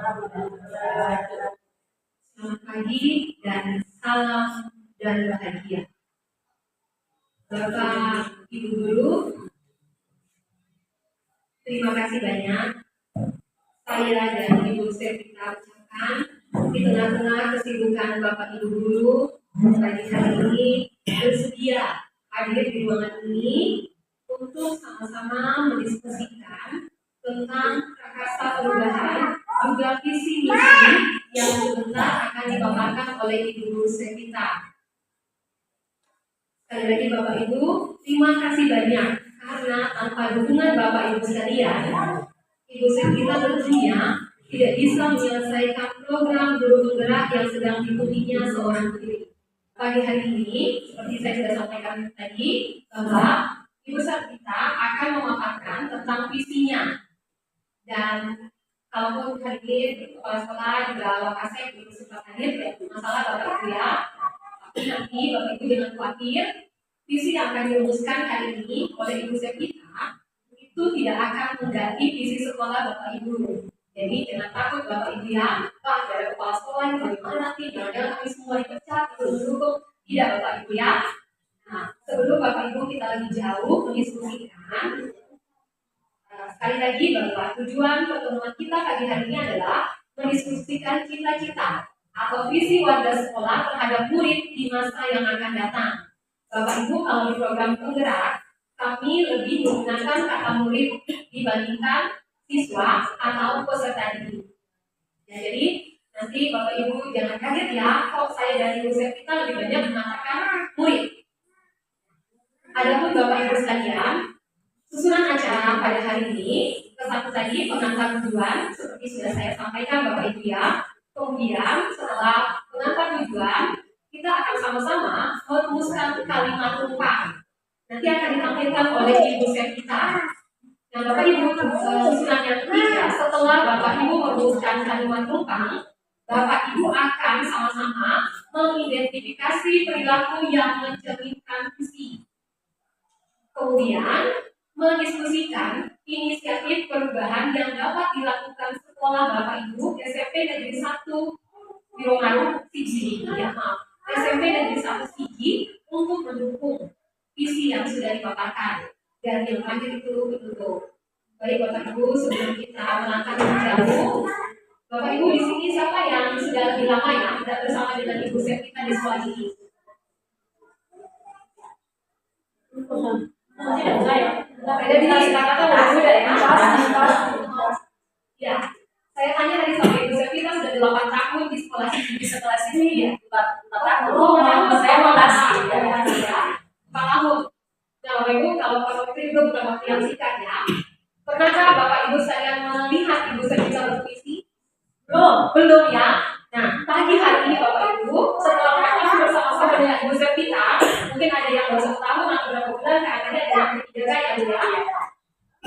Selamat pagi dan salam dan bahagia. Bapak, Ibu Guru, terima kasih banyak. Saya dan Ibu Sepita ucapkan di tengah-tengah kesibukan Bapak Ibu Guru pagi hari ini bersedia hadir di ruangan ini untuk sama-sama mendiskusikan tentang Prakarsa Perubahan juga visi misi yang sebentar akan dipaparkan oleh Ibu Guru Sepita. Sekali lagi Bapak Ibu, terima kasih banyak karena tanpa dukungan Bapak Ibu sekalian, Ibu Sepita tentunya tidak bisa menyelesaikan program guru penggerak yang sedang diikutinya seorang diri. Pagi hari ini, seperti saya sudah sampaikan tadi, bahwa Ibu Sepita akan memaparkan tentang visinya. Dan kalaupun hari ini kepala sekolah juga lokasi Ibu sempat hadir, tidak masalah Bapak Ibu ya. Tapi nanti Bapak Ibu jangan khawatir, visi yang akan dirumuskan hari ini oleh Ibu Sepita itu tidak akan mengganti visi sekolah Bapak Ibu. Jadi jangan takut Bapak Ibu ya, Pak dari kepala sekolah ini bagaimana nanti, jangan kami semua dipecat, itu mendukung. Tidak Bapak Ibu ya. Nah, sebelum Bapak Ibu kita lebih jauh mendiskusikan, sekali lagi bahwa tujuan pertemuan kita pagi hari ini adalah mendiskusikan cita-cita atau visi warga sekolah terhadap murid di masa yang akan datang. Bapak Ibu, kalau di program penggerak, kami lebih menggunakan kata murid dibandingkan siswa atau peserta didik. Ya, jadi nanti Bapak Ibu jangan kaget ya, kok saya dan Ibu Sepita lebih banyak mengatakan murid. Adapun Bapak Ibu sekalian, susunan acara pada hari ini, satu tadi pengantar tujuan seperti sudah saya sampaikan Bapak Ibu ya. Kemudian setelah pengantar tujuan, kita akan sama-sama merumuskan kalimat tumpang. Nanti akan ditampilkan oleh Ibu Sepita. Nah Bapak Ibu, susunan yang ketiga, setelah Bapak Ibu merumuskan kalimat tumpang, Bapak Ibu akan sama-sama mengidentifikasi perilaku yang mencerminkan visi. Kemudian mendiskusikan inisiatif perubahan yang dapat dilakukan sekolah Bapak Ibu SMP Negeri 1 Biromaru Sigi, ya maaf, SMP Negeri 1 Sigi untuk mendukung visi yang sudah dipaparkan. Dan yang terakhir itu penutup. Baik Bapak Ibu, sebelum kita melangkah lebih jauh, Bapak Ibu di sini siapa yang sudah lebih lama ya tidak bersama dengan Ibu Sepita di sekolah ini? Tidak saya. Jadi kata-kata udah muda ya. Ya, saya tanya tadi sama Ibu Sepita sudah 8 tahun di sekolah sini ya. 4 tahun. Oh, saya mau kasih ya. 4 tahun. Nah, Bapak Ibu kalau waktu itu bukan waktu yang singkat ya. Pernahkah Bapak Ibu sekalian melihat Ibu Sepita bervisi? Belum ya. Nah, pagi hari ini Bapak Ibu setelah praktis bersama-sama dengan Ibu Sepita, mungkin ada yang baru 1 tahun atau berapa bulan, kadang-kadang ada yang ketiga yang ya.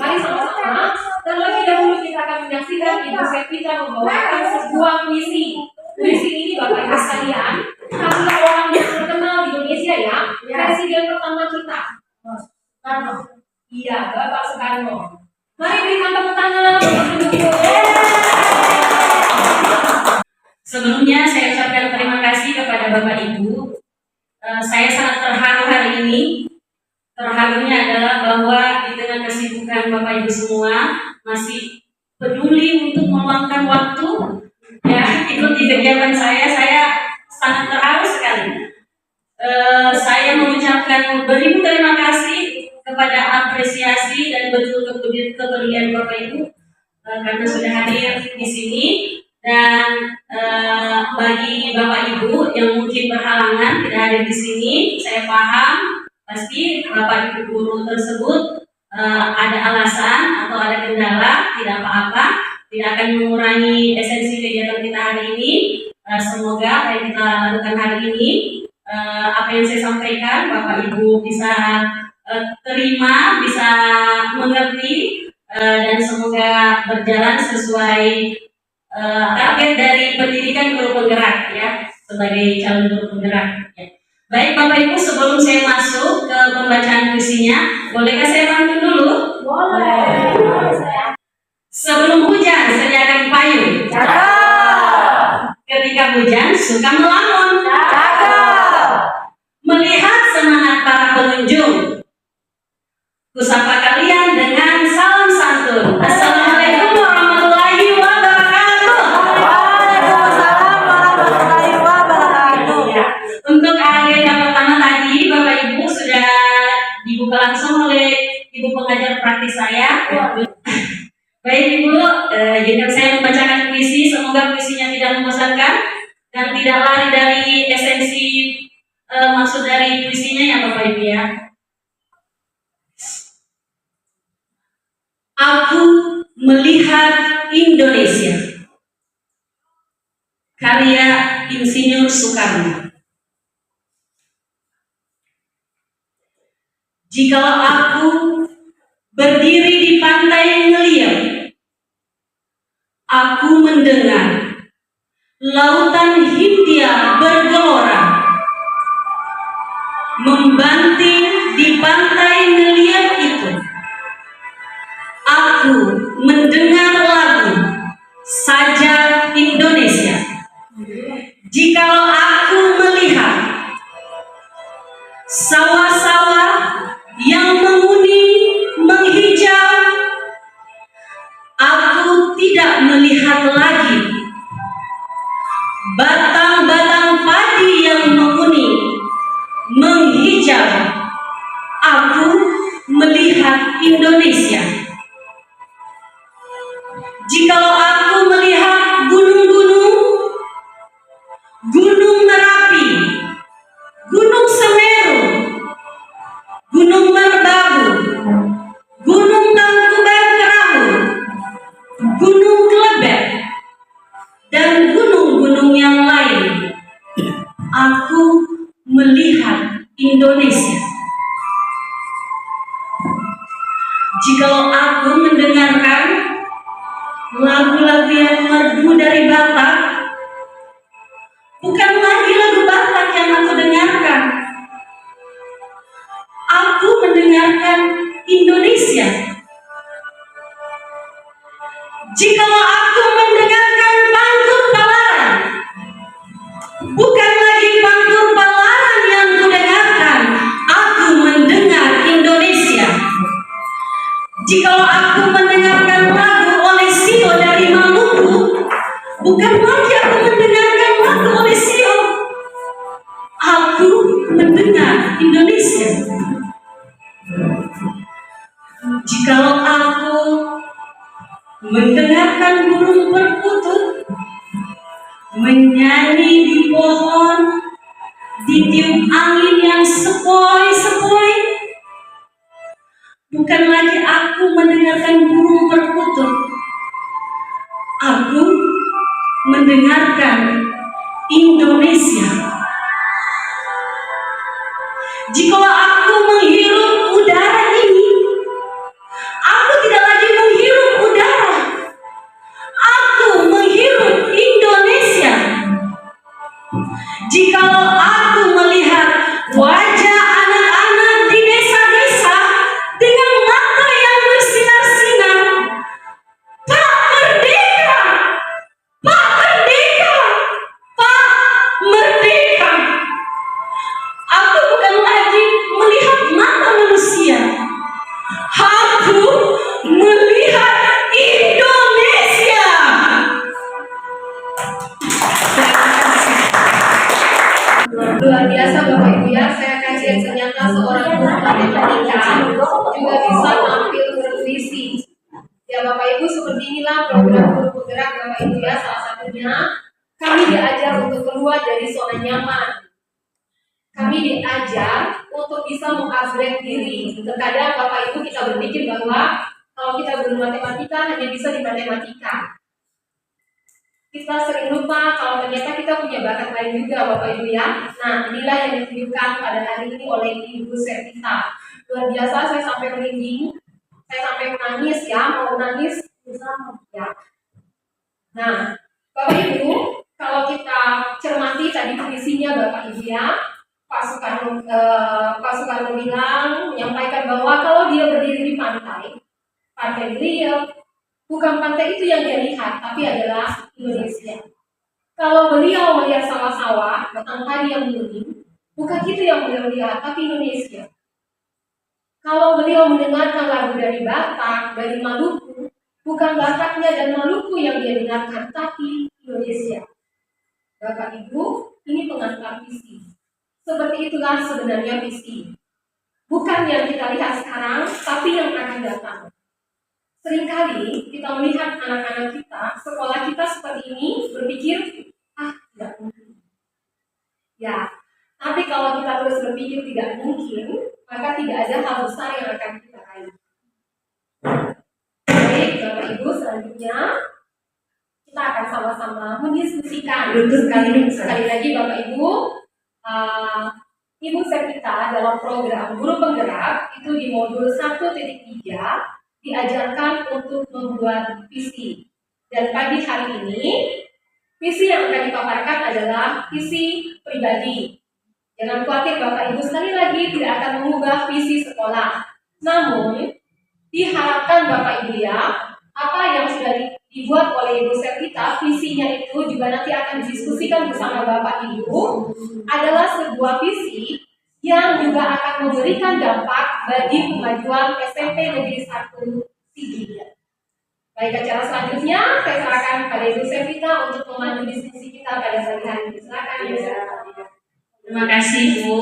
Mari sama-sama, terlebih dahulu kita akan menyaksikan Ibu Sepita membawakan sebuah visi. Visi ini Bapak Ibu sekalian, karena orang yang terkenal di Indonesia ya, presiden pertama kita, Soekarno. Iya, Bapak Soekarno. Mari berikan tepuk tangan untuk mendukung. Sebelumnya saya ucapkan terima kasih kepada Bapak Ibu. Saya sangat terharu hari ini. Terharunya adalah bahwa di tengah kesibukan Bapak Ibu semua masih peduli untuk meluangkan waktu ya ikut di kegiatan saya. Saya sangat terharu sekali. Saya mengucapkan beribu terima kasih kepada apresiasi dan betul kepedulian Bapak Ibu karena sudah hadir di sini. Dan bagi Bapak Ibu yang mungkin berhalangan tidak hadir di sini, saya paham pasti Bapak Ibu guru tersebut ada alasan atau ada kendala, tidak apa-apa, tidak akan mengurangi esensi kegiatan kita hari ini. Semoga apa yang kita lakukan hari ini, apa yang saya sampaikan Bapak Ibu bisa terima, bisa mengerti, dan semoga berjalan sesuai target dari pendidikan guru penggerak ya, sebagai calon guru penggerak ya. Baik Bapak Ibu, sebelum saya masuk ke pembacaan puisinya, bolehkah saya bantu dulu? Boleh. Sebelum hujan sediakan payung. ketika hujan suka melamun. Melihat semangat para pengunjung, kusapa kalian dengan salam santun. Assalamualaikum warahmatullahi wabarakatuh. Waalaikumsalam warahmatullahi wabarakatuh. Ya. Untuk agenda pertama tadi Bapak Ibu sudah dibuka langsung oleh Ibu pengajar praktis saya. Baik Ibu, izinkan saya membacakan puisi. Semoga puisinya tidak membosankan dan tidak lari dari esensi maksud dari puisinya ya Bapak Ibu ya. Aku melihat Indonesia, karya Insinyur Soekarno. Jikalau aku berdiri di pantai ngeliat, aku mendengar lautan Hindia bergelora, membanting di pantai ngeliat itu. Aku mendengar lagu Sajak Indonesia. Jikalau aku melihat sawah-sawah yang menguning, menghijau, aku tidak melihat lagi batang-batang padi yang menguning, menghijau. Aku melihat Indonesia. Jikalau aku melihat gunung-gunung, Gunung Merapi, Gunung Semeru, Gunung Merbabu, Gunung Tangkuban Perahu, Gunung Kelebek, dan gunung-gunung yang lain, aku melihat Indonesia. Jikalau aku mendengarkan lagu-lagu yang merdu dari Batak, bukan lagi lagu Batak yang aku dengarkan. Aku mendengarkan Indonesia. Jikalau aku mendengarkan pangkur palaran, bukan lagi pangkur palaran yang kudengarkan. Aku mendengar Indonesia. Jikalau aku mendengarkan lagu oleh Sio dari Maluku, bukan lagi aku mendengarkan lagu oleh Sio. Aku mendengar Indonesia. Jikalau aku mendengarkan burung perkutut menyanyi di pohon, ditiup angin yang sepoi-sepoi, bukan lagi aku mendengarkan burung perkutut. Aku mendengarkan Indonesia. Jikalau aku menghirup udara ini, aku tidak lagi menghirup udara. Aku menghirup Indonesia. Jikalau aku melihat wajah anak-anak di desa-desa dengan mata yang bersinar-sinar, Pak Merdeka, Pak Merdeka, Pak Merdeka. Aku bukan lagi melihat mata manusia. Aku melihat Indonesia. Luar biasa Bapak Ibu ya, saya kajian ternyata seorang guru matematika juga bisa tampil berpuisi. Ya Bapak Ibu, seperti inilah program guru penggerak Bapak Ibu ya. Salah satunya kami diajar untuk keluar dari zona nyaman. Kami diajar untuk bisa mengupgrade diri. Terkadang Bapak Ibu kita berpikir bahwa kalau kita guru matematika hanya bisa di matematika. Kita sering lupa kalau ternyata kita punya bakat lain juga Bapak Ibu ya. Nah, inilah yang ditunjukkan pada hari ini oleh Ibu Servita. Luar biasa, saya sampai merinding, saya sampai menangis ya, mau nangis bersama ya. Nah, Bapak Ibu, kalau kita cermati tadi puisinya Bapak Ibu ya, Pak Soekarno bilang, menyampaikan bahwa kalau dia berdiri di pantai beliau, bukan pantai itu yang dia lihat, tapi adalah Indonesia. Kalau beliau melihat sawah-sawah, batang padi yang bening, bukan itu yang beliau lihat, tapi Indonesia. Kalau beliau mendengarkan lagu dari Batak, dari Maluku, bukan Bataknya dan Maluku yang dia dengarkan, tapi Indonesia. Bapak Ibu, ini pengantar visi. Seperti itulah sebenarnya visi. Bukan yang kita lihat sekarang, tapi yang akan datang. Seringkali kita melihat anak-anak kita, sekolah kita seperti ini, berpikir, tidak mungkin. Ya, tapi kalau kita terus berpikir tidak mungkin, maka tidak ada hal besar yang akan kita raih. Baik, Bapak Ibu, selanjutnya kita akan sama-sama mendiskusikan. Sekali lagi Bapak Ibu, Ibu Sepita dalam program Guru Penggerak itu di modul 1.3 diajarkan untuk membuat visi. Dan pagi hari ini, visi yang akan dipaparkan adalah visi pribadi. Jangan khawatir Bapak Ibu, sekali lagi tidak akan mengubah visi sekolah. Namun, diharapkan Bapak Ibu ya, apa yang sudah dibuat oleh Ibu Sepita, visinya itu juga nanti akan didiskusikan bersama Bapak Ibu, adalah sebuah visi yang juga akan memberikan dampak bagi kemajuan SMP Negeri 1 Sigli. Baik, acara selanjutnya saya serahkan pada Ibu Sepita untuk memandu diskusi kita pada pagi hari ini. Silakan Ibu Sepita. Terima kasih Bu.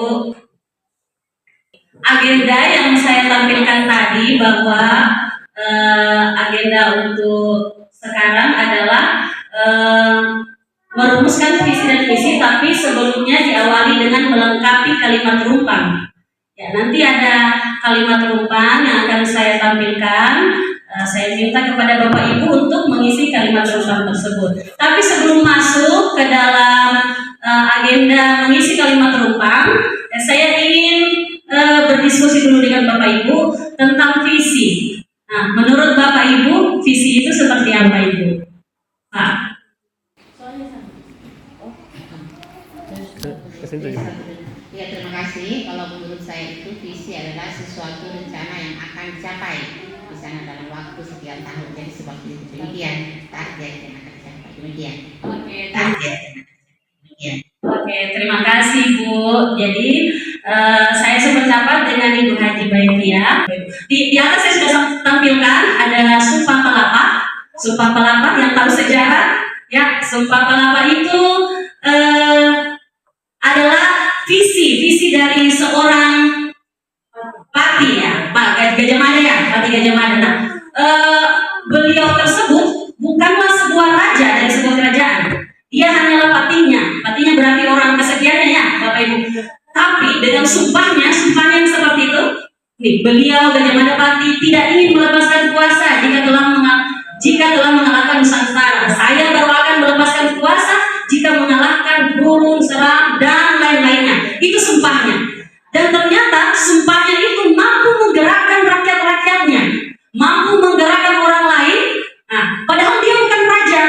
Agenda yang saya tampilkan tadi bahwa agenda untuk sekarang adalah merumuskan visi dan misi, tapi sebelumnya diawali dengan melengkapi kalimat rumpang. Ya, nanti ada kalimat rumpang yang akan saya tampilkan. Saya minta kepada Bapak Ibu untuk mengisi kalimat rumpang tersebut. Tapi sebelum masuk ke dalam agenda mengisi kalimat rumpang, saya ingin berdiskusi dulu dengan Bapak Ibu tentang visi. Nah, menurut Bapak Ibu, visi itu seperti apa, Ibu? Pak. Ya, terima kasih. Kalau menurut saya itu visi adalah sesuatu rencana yang akan dicapai di sana dalam waktu sekian tahun. Jadi seperti itu. Demikian target yang akan dicapai. Demikian. Oke, Target. Demikian. Oke, terima kasih Bu. Jadi saya sependapat dengan Ibu Haji Baitia. Di atas saya sudah tampilkan ada Sumpah Palapa. Sumpah Palapa yang tahu sejarah, ya, Sumpah Palapa itu adalah visi dari seorang Pati ya, Pak Gajah Mada ya, Pati Gajah Mada. Nah, beliau tersebut bukanlah sebuah raja dari sebuah kerajaan. Dia hanyalah patinya. Patinya berarti orang kesekiannya ya, Bapak Ibu. Tapi dengan sumpahnya yang seperti itu, nih, beliau Gajah Mada Pati tidak ingin melepaskan kuasa jika telah mengalahkan Nusantara. Saya baru akan melepaskan kuasa jika mengalahkan burung, seram, dan lain-lainnya. Itu sumpahnya. Dan ternyata sumpahnya itu mampu menggerakkan rakyat-rakyatnya, mampu menggerakkan orang lain. Nah, padahal dia bukan raja,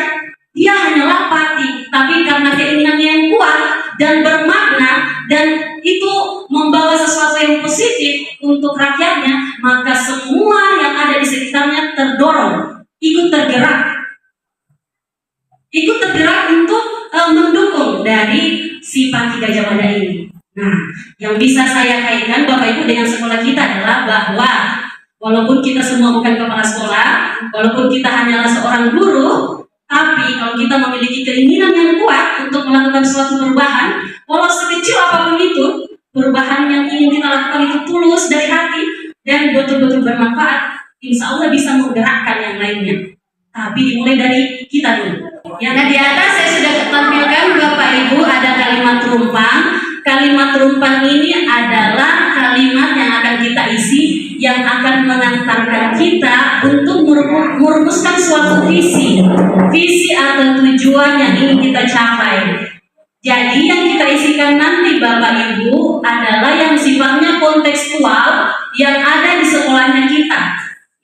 dia hanyalah pati. Tapi karena keinginannya yang kuat dan bermakna, dan itu membawa sesuatu yang positif untuk rakyatnya, maka semua yang ada di sekitarnya terdorong, ikut tergerak untuk mendukung dari si Pati Gajah Mada ini. Nah, yang bisa saya kaitkan Bapak Ibu dengan sekolah kita adalah bahwa walaupun kita semua bukan kepala sekolah, walaupun kita hanyalah seorang guru, tapi kalau kita memiliki keinginan yang kuat untuk melakukan suatu perubahan, walau sekecil apapun itu, perubahan yang ingin kita lakukan itu tulus dari hati dan betul-betul bermanfaat, insya Allah bisa menggerakkan yang lainnya. Tapi dimulai dari kita dulu. Yang di atas saya sudah tampilkan Bapak Ibu ada kalimat rumpang. Kalimat rumpang ini adalah kalimat yang akan kita isi, yang akan mengantarkan kita untuk merumuskan suatu visi atau tujuan yang ingin kita capai. Jadi yang kita isikan nanti Bapak Ibu adalah yang sifatnya kontekstual yang ada di sekolahnya kita,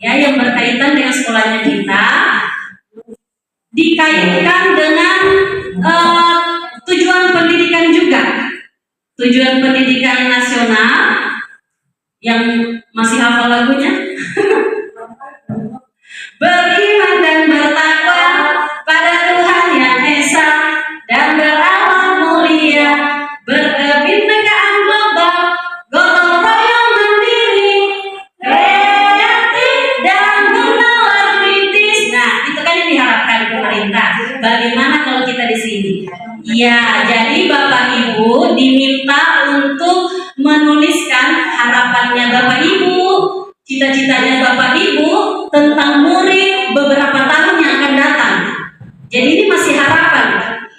ya, yang berkaitan dengan sekolahnya kita, dikaitkan dengan tujuan pendidikan juga. Tujuan pendidikan nasional yang masih hafal lagunya. Beriman dan bertakwa pada Tuhan yang Esa dan Ya, jadi Bapak Ibu diminta untuk menuliskan harapannya Bapak Ibu, cita-citanya Bapak Ibu tentang murid beberapa tahun yang akan datang. Jadi ini masih harapan,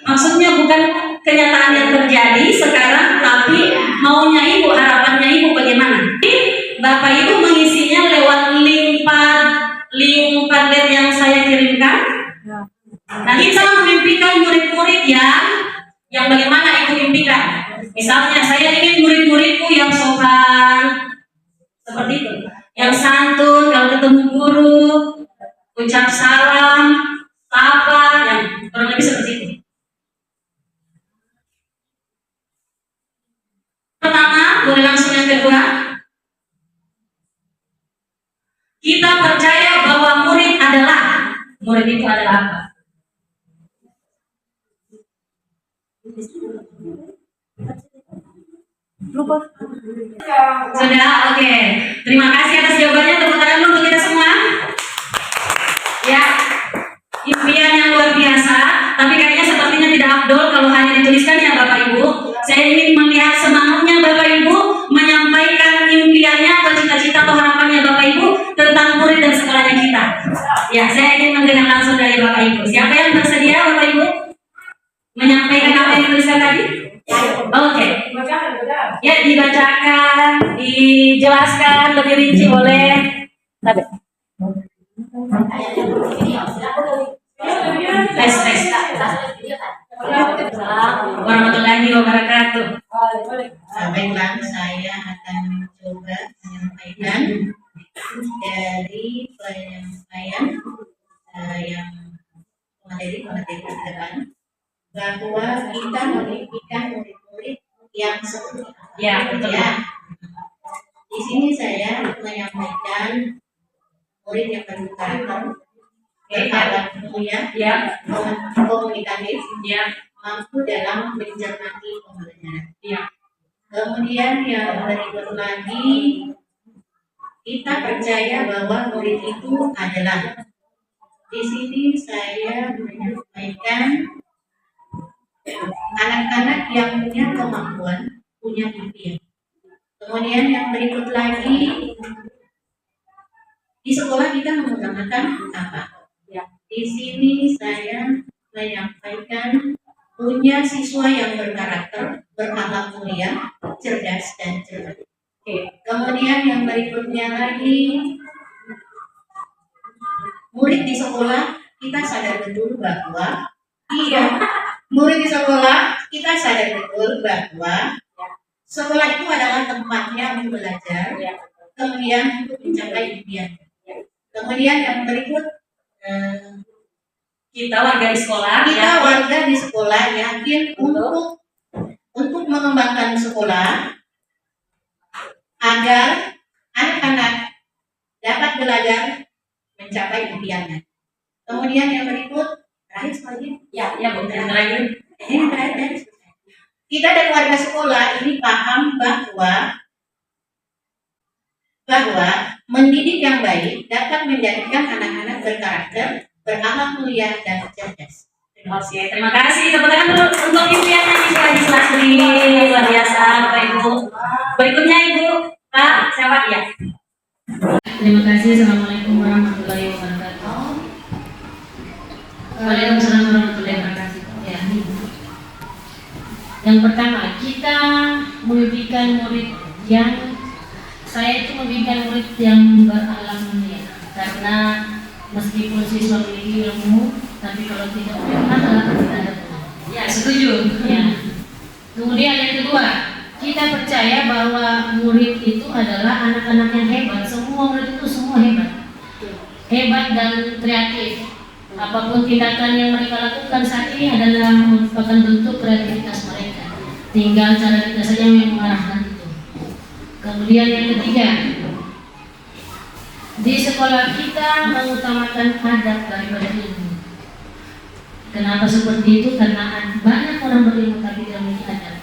maksudnya bukan kenyataan yang terjadi sekarang, tapi maunya Ibu, harapannya Ibu bagaimana? Jadi, Bapak Ibu mengisinya lewat link Padlet yang saya kirimkan. Nah, kita memimpikan murid-murid yang bagaimana Ibu impikan. Misalnya saya ingin murid-muridku yang sopan, seperti itu, yang santun, kalau ketemu guru, ucap salam, sapa, yang kurang lebih seperti itu. Pertama, boleh langsung yang kedua. Kita percaya bahwa murid itu adalah apa? Lupa. Sudah, oke. Terima kasih atas jawabannya. Tepuk tangan dulu untuk kita semua. Ya, impian yang luar biasa. Tapi kayaknya sepertinya tidak afdol kalau hanya dituliskan ya Bapak Ibu. Saya ingin melihat semangatnya Bapak Ibu menyampaikan impiannya atau cita-cita atau harapannya Bapak Ibu tentang murid dan sekolahnya kita. Ya, saya ingin mendengar langsung dari Bapak Ibu. Siapa yang bersedia Bapak Ibu menyampaikan apa yang dituliskan tadi? Oke. Ya, dibacakan, dijelaskan lebih rinci oleh tes. Warahmatullahi wabarakatuh. Baiklah, saya akan mencoba menyampaikan dari penyampaian yang materi ke depan, bahwa kita memimpikan murid-murid yang seperti apa. Ya, betul. Ya. Di sini saya menyampaikan murid yang berkarakter, berkarakter mulia, Ya, komunikatif, ya, mampu dalam mencermati pembelajaran. ya. Kemudian yang berikut lagi, kita percaya bahwa murid itu adalah. Di sini saya menyampaikan anak-anak yang punya kemampuan, punya impian. Kemudian yang berikut lagi, di sekolah kita mengutamakan apa? Di sini saya menyampaikan punya siswa yang berkarakter, berakhlak mulia, cerdas dan cermat. Kemudian yang berikutnya lagi, murid di sekolah kita sadar betul bahwa murid di sekolah kita sadar betul bahwa sekolah itu adalah tempatnya untuk belajar, kemudian untuk mencapai impian. Kemudian yang berikut, Kita warga di sekolah, kita warga di sekolah yakin untuk mengembangkan sekolah agar anak-anak dapat belajar mencapai impiannya. Kemudian yang berikut, terakhir sekali. ya, Bu. Yang terakhir. Ini terakhir. Kita dan warga sekolah ini paham bahwa mendidik yang baik dapat menjadikan anak-anak berkarakter, berakhlak mulia dan cerdas. Oke, terima kasih. Tepuk tangan dulu untuk impiannya di Selasri. Luar biasa, Bapak Ibu. Berikutnya Ibu, Pak, siapa ya? Terima kasih. Assalamualaikum warahmatullahi wabarakatuh. Waalaikumsalam warahmatullahi wabarakatuh. Ya. Yang pertama, kita memimpikan murid yang saya itu memimpikan murid yang berakhlak mulia, karena meskipun siswa memiliki ilmu, tapi kalau tidak berakhlak tidak ada guna. Ya, setuju. Ya. Kemudian yang kedua, kita percaya bahwa murid itu adalah anak-anak yang hebat. Semua murid itu semua hebat dan kreatif. Apapun tindakan yang mereka lakukan saat ini adalah merupakan bentuk kreativitas mereka. Tinggal cara kita saja yang mengarahkan itu. Kemudian yang ketiga, di sekolah kita mengutamakan adab daripada ilmu. Kenapa seperti itu? Karena banyak orang berilmu tapi tidak memiliki adab.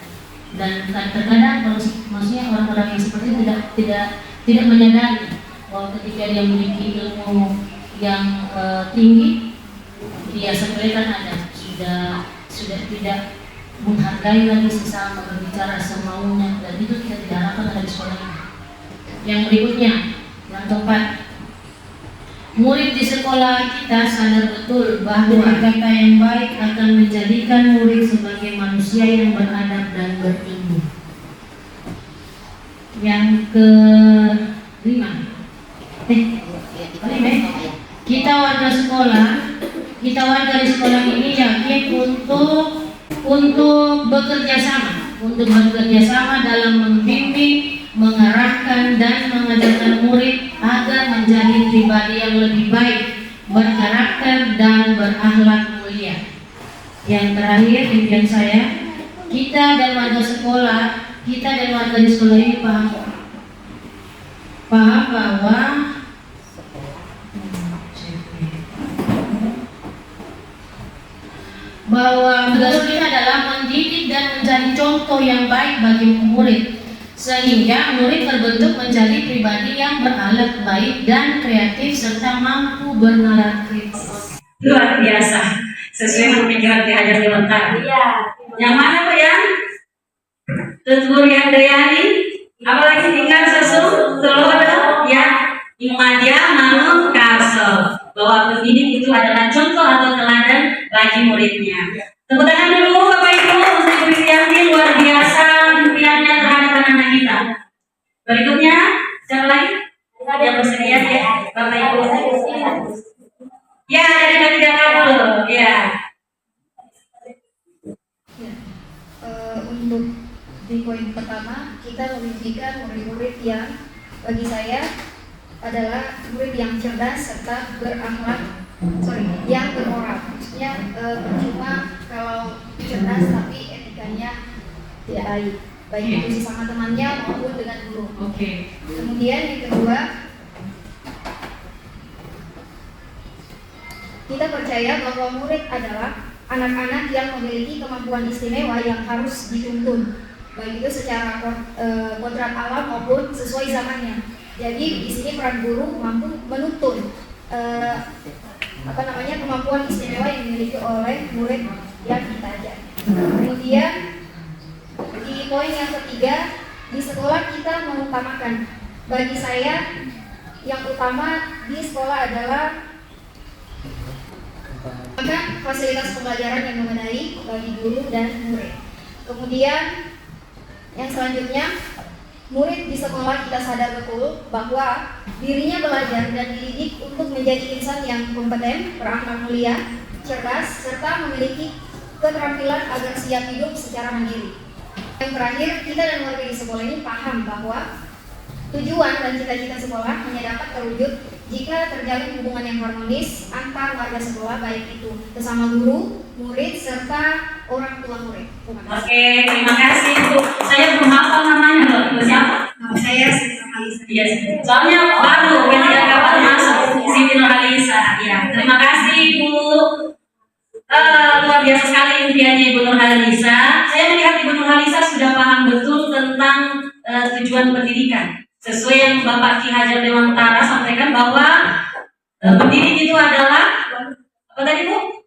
Dan terkadang maksudnya orang-orang yang seperti itu tidak menyadari bahwa ketika dia memiliki ilmu yang tinggi, dia sepelekan adab, sudah tidak menghargai lagi sesama, berbicara semaunya, dan itu kita tidak harapkan ada di sekolah ini. Yang berikutnya, yang keempat, murid di sekolah kita sadar betul bahwa kata yang baik akan menjadikan murid sebagai manusia yang beradab dan berilmu. Yang kelima, kita warga di sekolah ini yakin untuk bekerja sama dalam membimbing, mengarahkan dan mengajarkan murid agar menjadi pribadi yang lebih baik, berkarakter dan berakhlak mulia. Yang terakhir, impian saya, kita dan warga di sekolah ini paham bahwa tugas ini adalah mendidik dan menjadi contoh yang baik bagi murid, sehingga murid terbentuk menjadi pribadi yang berakhlak baik dan kreatif serta mampu bernalar kritis. Luar biasa, sesuai pemikiran Ki Hajar Dewantara. Iya. Yang mana Pak ya? Tuturi Andriani, apalagi tinggal sesu, telur ya, Imadia Manu Karso. Bahwa pendidik itu adalah contoh atau teladan bagi muridnya. Tepuk tangan dulu Bapak Ibu untuk Ibu Kristianti, luar biasa impiannya terhadap anak-anak kita. Berikutnya, siapa lagi? Yang bersedia ya, Bapak Ibu. Ya, dari ketiga kabel, ya. Untuk di poin pertama, kita memimpikan murid-murid yang bagi saya adalah murid yang cerdas serta yang bermoral. Maksudnya percuma kalau cerdas tapi etikanya tidak baik itu sesama temannya maupun dengan guru. Kemudian yang kedua, kita percaya bahwa murid adalah anak-anak yang memiliki kemampuan istimewa yang harus dituntun, baik itu secara kodrat alam maupun sesuai zamannya. Jadi di sini peran guru mampu menuntun kemampuan istimewa yang dimiliki oleh murid yang kita ajar. Kemudian di poin yang ketiga, di sekolah kita mengutamakan, bagi saya yang utama di sekolah adalah fasilitas pembelajaran yang memadai bagi guru dan murid. Kemudian yang selanjutnya, murid di sekolah kita sadar betul bahwa dirinya belajar dan dididik untuk menjadi insan yang kompeten, berakhlak mulia, cerdas, serta memiliki keterampilan agar siap hidup secara mandiri. Yang terakhir, kita dan warga di sekolah ini paham bahwa tujuan dan cita-cita sekolah hanya dapat terwujud jika terjalin hubungan yang harmonis antar warga sekolah, baik itu sesama guru, murid, serta orang tua murid. Oke, terima kasih Bu. Saya belum hafal namanya loh. Ibu siapa? Saya Siti Nurhalisa. Iya, soalnya baru ketika kapan masuk Siti Nurhalisa. Ya, terima kasih Bu. Luar biasa sekali impiannya Ibu Nurhalisa. Saya melihat Ibu Nurhalisa sudah paham betul tentang tujuan pendidikan. Sesuai yang Bapak Ki Hajar Dewantara sampaikan bahwa pendidik itu adalah apa tadi Bu?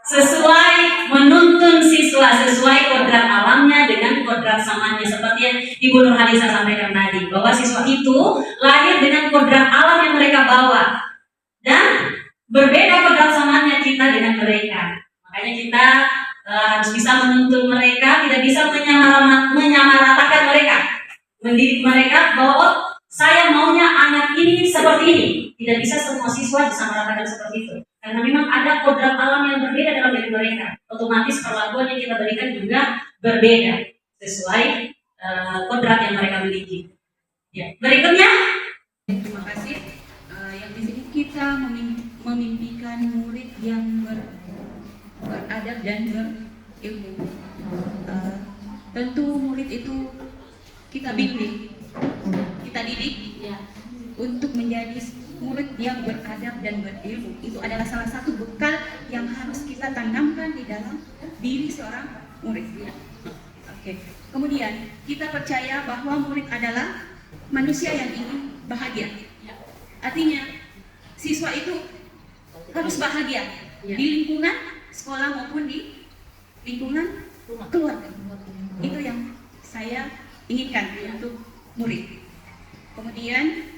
Sesuai menuntun siswa sesuai kodrat alamnya dengan kodrat samanya, seperti yang Ibu Nurhalisa sampaikan tadi, bahwa siswa itu lahir dengan kodrat alam yang mereka bawa dan berbeda kodrat samanya kita dengan mereka. Makanya kita harus bisa menuntun mereka, tidak bisa menyamaratakan mereka, mendidik mereka bahwa saya maunya anak ini seperti ini. Tidak bisa semua siswa disamaratakan seperti itu, karena memang ada kodrat alam yang berbeda dalam diri mereka. Otomatis perlakuan yang kita berikan juga berbeda sesuai kodrat yang mereka miliki. Ya. Berikutnya, terima kasih. Yang di sini kita memimpikan murid yang beradab dan berilmu. Tentu murid itu kita bimbing, kita didik untuk menjadi murid yang beradab dan berilmu. Itu adalah salah satu bekal yang harus kita tanamkan di dalam diri seorang murid. Oke. Kemudian kita percaya bahwa murid adalah manusia yang ingin bahagia. Artinya siswa itu harus bahagia di lingkungan sekolah maupun di lingkungan keluarga. Itu yang saya inginkan untuk murid. Kemudian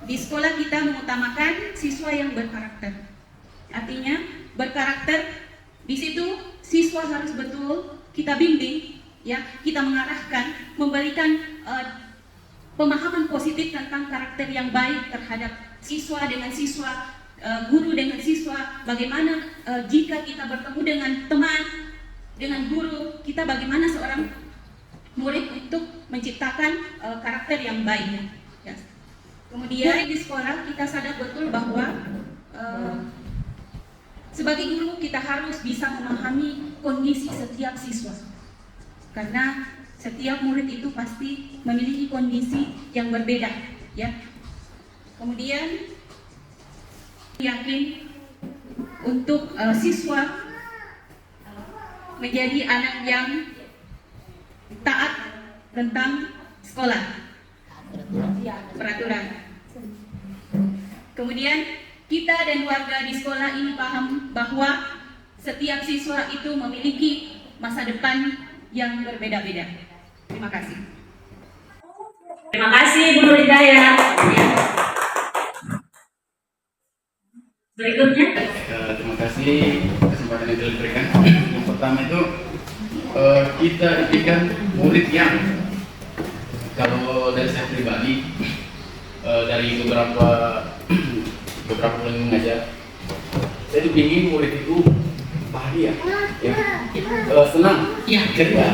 di sekolah kita mengutamakan siswa yang berkarakter. Artinya berkarakter di situ siswa harus betul kita bimbing, ya, kita mengarahkan, memberikan pemahaman positif tentang karakter yang baik terhadap siswa dengan siswa, guru dengan siswa. Bagaimana jika kita bertemu dengan teman, dengan guru, kita bagaimana seorang murid untuk menciptakan karakter yang baik. Ya. Kemudian di sekolah kita sadar betul bahwa sebagai guru kita harus bisa memahami kondisi setiap siswa, karena setiap murid itu pasti memiliki kondisi yang berbeda, ya. Kemudian yakin untuk siswa menjadi anak yang taat tentang sekolah, peraturan. Kemudian kita dan warga di sekolah ini paham bahwa setiap siswa itu memiliki masa depan yang berbeda-beda. Terima kasih. Terima kasih Bu Nur Hidayah. Berikutnya. Terima kasih kesempatan yang diberikan. Yang pertama itu kita jadikan murid yang, kalau dari saya pribadi, dari beberapa bulan mengajar, saya ingin murid itu bahagia, ya, senang, ceria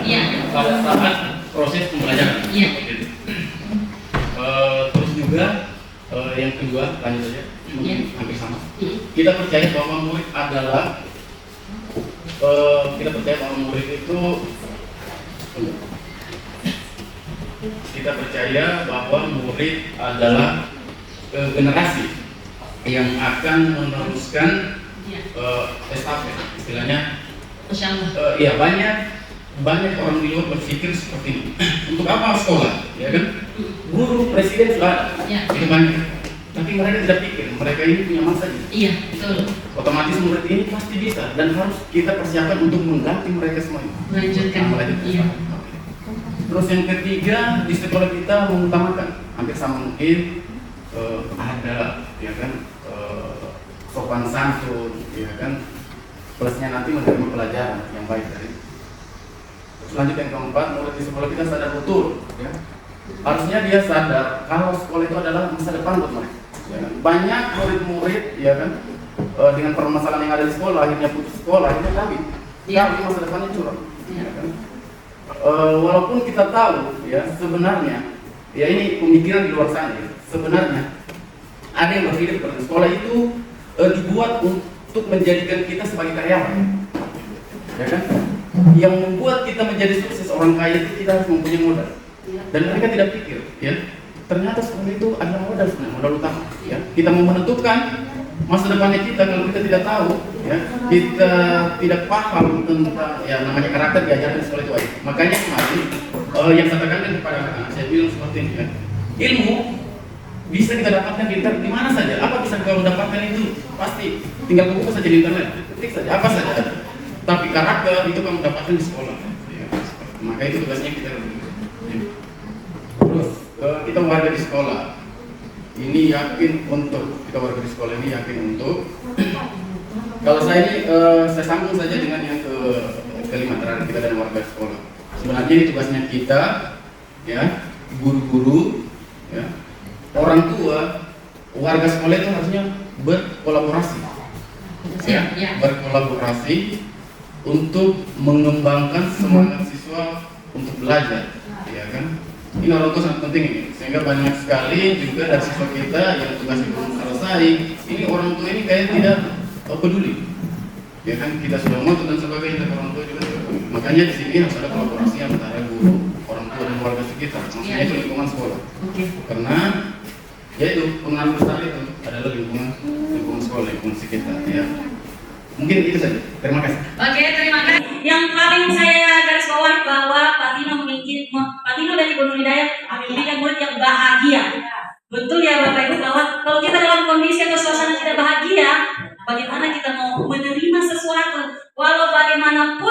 pada saat proses pembelajaran. Gitu. Terus juga yang kedua, lanjut saja, hampir sama. Kita percaya bahwa murid adalah generasi yang akan meneruskan estafet, istilahnya. Ya, banyak orang di luar berpikir seperti ini. Untuk apa sekolah, ya kan? Guru, presiden sudah ada, itu banyak. Tapi mereka tidak pikir, mereka ini punya masanya. Iya, betul. Otomatis murid ini pasti bisa dan harus kita persiapkan untuk mengganti mereka semua ini. Melanjutkan. Iya. Terus yang ketiga, di sekolah kita mengutamakan hampir sama mungkin ada, ya kan, sopan santun, ya kan, plusnya nanti menerima pelajaran yang baik tadi. Lanjut yang keempat, murid di sekolah kita sadar betul, ya. Harusnya dia sadar kalau sekolah itu adalah masa depan buat mereka. Ya kan? Banyak murid-murid, ya kan, dengan permasalahan yang ada di sekolah akhirnya putus sekolah, akhirnya kawin. Masa depannya curang. Ya kan? Walaupun kita tahu, ya, sebenarnya, ya ini pemikiran di luar sana, ya. Sebenarnya ada yang berpikir seperti sekolah itu dibuat untuk menjadikan kita sebagai karyawan, ya kan? Yang membuat kita menjadi sukses orang kaya itu kita harus mempunyai modal. Dan mereka tidak pikir, ya, ternyata sekolah itu adalah modal sebenarnya, modal utama. Ya. Kita mau menentukan masa depannya kita, kalau kita tidak tahu, ya, kita tidak paham tentang, ya, namanya karakter diajarkan di sekolah itu aja. Makanya kemarin yang saya tekankan kepada anak-anak, saya bilang seperti ini, ya, ilmu bisa kita dapatkan di mana saja. Apa bisa kalau dapatkan itu pasti tinggal buka saja di internet, ketik saja apa saja. Tapi karakter itu kamu dapatkan di sekolah. Ya, maka itu tugasnya kita. Terus kita warga di sekolah ini yakin untuk kalau saya ini saya sambung saja dengan yang kelima terakhir, kita dan warga sekolah. Sebenarnya ini tugasnya kita, ya, guru-guru, ya, orang tua, warga sekolah itu harusnya berkolaborasi, ya, berkolaborasi untuk mengembangkan semangat siswa untuk belajar, ya kan? Ini orang tua sangat penting ini, sehingga banyak sekali juga dari siswa kita yang tugasnya belum selesai. Ini orang tua ini kayak tidak peduli, ya kan? Kita sudah ngotot dan sebagainya, orang tua juga. Makanya di sini harus ada kolaborasi antara guru, orang tua dan warga sekitar. Maksudnya itu lingkungan sekolah. Karena ya itu pengaruh besar itu adalah lingkungan sekolah, lingkungan sekitar. Ya. Mungkin itu saja. Terima kasih. Oke, terima kasih. Yang paling saya garis bawahi bahwa Pak Tino dari Bu Nur Hidayah menjadikan murid yang bahagia. Betul ya Bapak Ibu, bahwa kalau kita dalam kondisi atau suasana tidak bahagia, bagaimana kita mau menerima sesuatu, walau bagaimanapun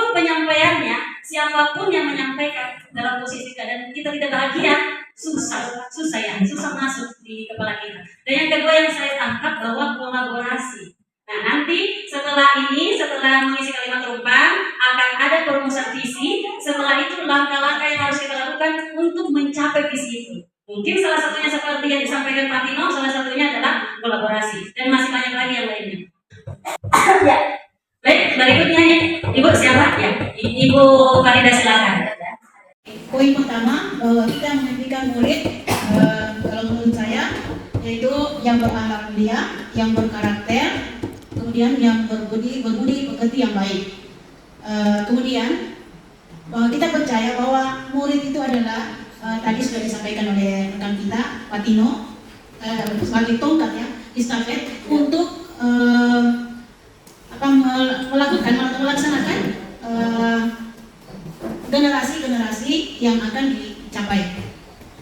siapapun yang menyampaikan dalam posisi keadaan kita tidak bahagia, susah masuk di kepala kita. Dan yang kedua yang saya tangkap bahwa kolaborasi. Nah, nanti setelah mengisi kalimat terumpang akan ada perumusan visi. Setelah itu langkah-langkah yang harus kita lakukan untuk mencapai visi itu. Mungkin salah satunya seperti yang disampaikan Pak Tino, salah satunya adalah kolaborasi. Dan masih banyak lagi yang lainnya. Ya. Baik, berikutnya Ibu siapa? Ya, Ibu Farida silakan. Poin pertama bahwa kita memimpikan murid kalau menurut saya yaitu yang berakhlak mulia, yang berkarakter, kemudian yang berbudi pekerti yang baik. Kemudian bahwa kita percaya bahwa murid itu adalah tadi sudah disampaikan oleh rekan kita Pak Tino sebagai tongkat ya estafet untuk melakukan atau melaksanakan generasi yang akan dicapai.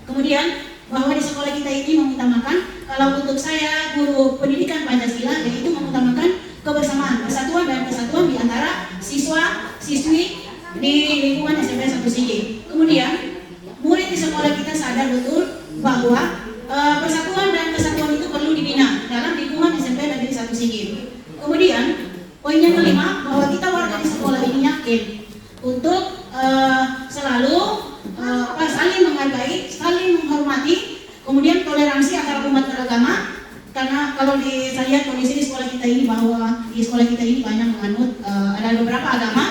Kemudian bahwa di sekolah kita ini mengutamakan, kalau untuk saya guru pendidikan Pancasila, yaitu mengutamakan kebersamaan, persatuan dan kesatuan di antara siswa siswi di lingkungan SMP 1 Sigi. Kemudian murid di sekolah kita sadar betul bahwa persatuan dan kesatuan itu perlu dibina dalam lingkungan SMP Negeri 1 Sigi. Kemudian poin yang kelima, bahwa kita warga di sekolah ini yakin untuk selalu saling menghargai, saling menghormati, kemudian toleransi antar umat beragama. Karena kalau saya lihat kondisi di sekolah kita ini, bahwa di sekolah kita ini banyak menganut ada beberapa agama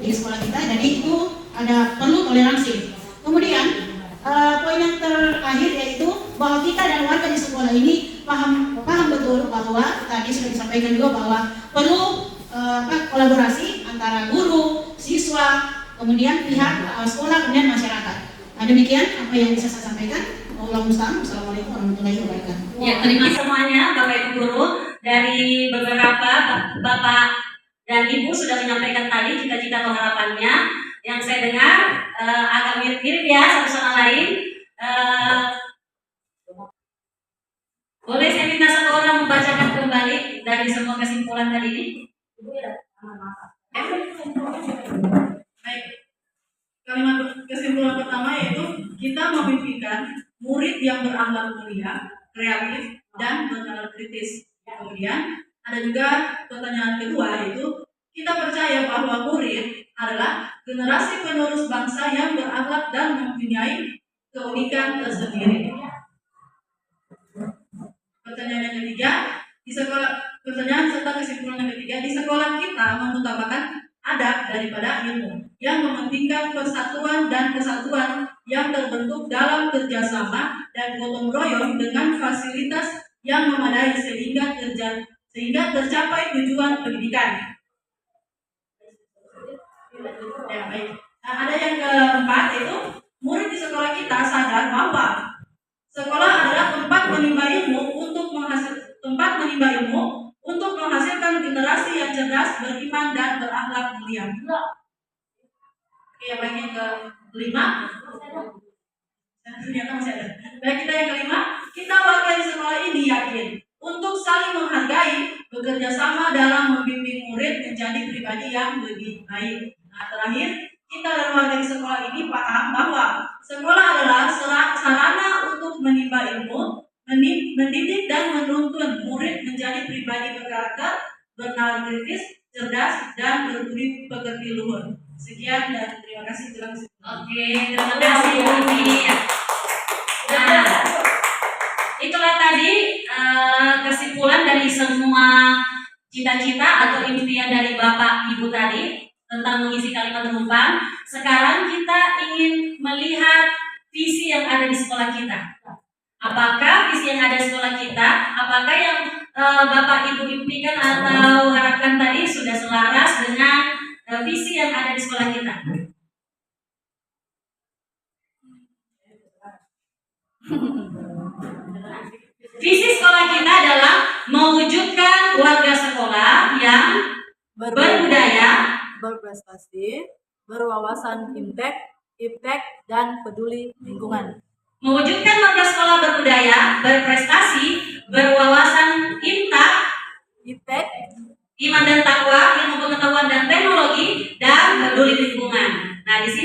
di sekolah kita, jadi itu ada perlu toleransi. Kemudian poin yang terakhir yaitu bahwa kita dan warga di sekolah ini paham betul bahwa tadi sudah disampaikan juga bahwa perlu kolaborasi antara guru, siswa, kemudian pihak sekolah, kemudian masyarakat. Nah, demikian apa yang bisa saya sampaikan. Assalamualaikum warahmatullahi wabarakatuh. Ya, terima kasih semuanya Bapak Ibu guru. Dari beberapa Bapak dan Ibu sudah menyampaikan tadi cita-cita atau harapannya. Yang saya dengar agak mirip-mirip ya satu sama lain. Boleh saya minta satu orang membacakan kembali dari semua kesimpulan tadi ini? Baik. Kalimat kesimpulan pertama yaitu kita memimpikan murid yang berakhlak mulia, kreatif, dan bernalar kritis. Kemudian ada juga pertanyaan kedua yaitu kita percaya bahwa murid adalah generasi penerus bangsa yang berakhlak dan mempunyai keunikan tersendiri. Pertanyaan yang ketiga, pertanyaan serta kesimpulan yang ketiga, di sekolah kita mengutamakan adab daripada ilmu, yang mementingkan persatuan dan kesatuan yang terbentuk dalam kerjasama dan gotong royong dengan fasilitas yang memadai sehingga tercapai tujuan pendidikan. Ya, baik. Nah, ada yang keempat yaitu murid di sekolah kita sadar bahwa sekolah adalah tempat menimba ilmu untuk menghasilkan generasi yang cerdas, beriman, dan berakhlak mulia. Oke, yang baik yang kelima. Ternyata masih ada. Baik, kita yang kelima, kita warga di sekolah ini yakin untuk saling menghargai, bekerja sama dalam membimbing murid menjadi pribadi yang lebih baik. Nah, terakhir, kita dan warga di sekolah ini paham bahwa sekolah adalah sarana untuk menimba ilmu, mendidik dan menuntun murid menjadi pribadi berkarakter, bernalar kritis, cerdas, dan berbudi pekerti luhur. Sekian dan terima kasih. Oke, terima kasih Bu Nia. Nah, itulah tadi kesimpulan dari semua cita-cita atau impian dari Bapak Ibu tadi tentang mengisi kalimat terumpang. Sekarang kita ingin melihat visi yang ada di sekolah kita. Apakah visi yang ada di sekolah kita, apakah yang Bapak Ibu impikan atau harapkan tadi sudah selaras dengan visi yang ada di sekolah kita? Visi sekolah kita adalah mewujudkan warga sekolah yang berbudaya, berprestasi, berwawasan iptek, dan peduli lingkungan. Mewujudkan warga sekolah berbudaya, berprestasi, berwawasan iptek, iman dan takwa, ilmu pengetahuan dan teknologi, dan peduli lingkungan. Nah, di sini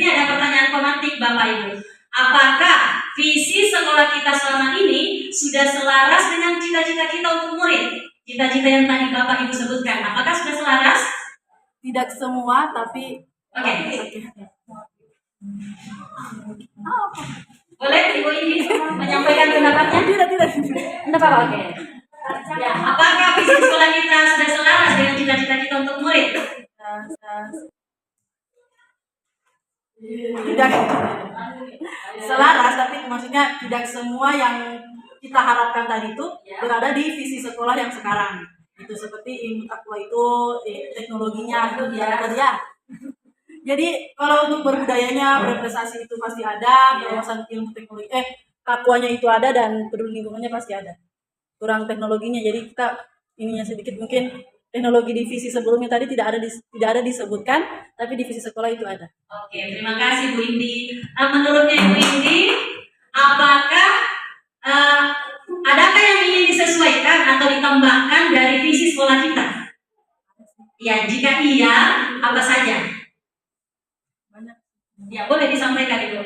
Ibu. Apakah visi sekolah kita selama ini sudah selaras dengan cita-cita kita untuk murid? Cita-cita yang tadi Bapak Ibu sebutkan, apakah sudah selaras? Tidak semua, tapi Oke. Boleh Ibu ini menyampaikan pendapatnya? tidak. Tidak apa-apa, oke. Ya, apakah visi sekolah kita sudah selaras dengan cita-cita kita untuk murid? Tidak selaras, tapi maksudnya tidak semua yang kita harapkan tadi itu berada di visi sekolah yang sekarang. Itu seperti ilmu takwa itu teknologinya itu biar ya. Jadi kalau untuk berbudayanya, berprestasi itu pasti ada, wawasan ilmu teknologi, takwanya itu ada dan peduli lingkungannya pasti ada. Kurang teknologinya, jadi kita ininya sedikit mungkin teknologi di visi sebelumnya tadi tidak ada disebutkan, tapi di visi sekolah itu ada. Oke, terima kasih Bu Indi. Menurutnya Ibu Indi, apakah adakah yang ingin disesuaikan atau ditambahkan dari visi sekolah kita? Ya, jika iya, apa saja? Ya, boleh disampaikan Ibu.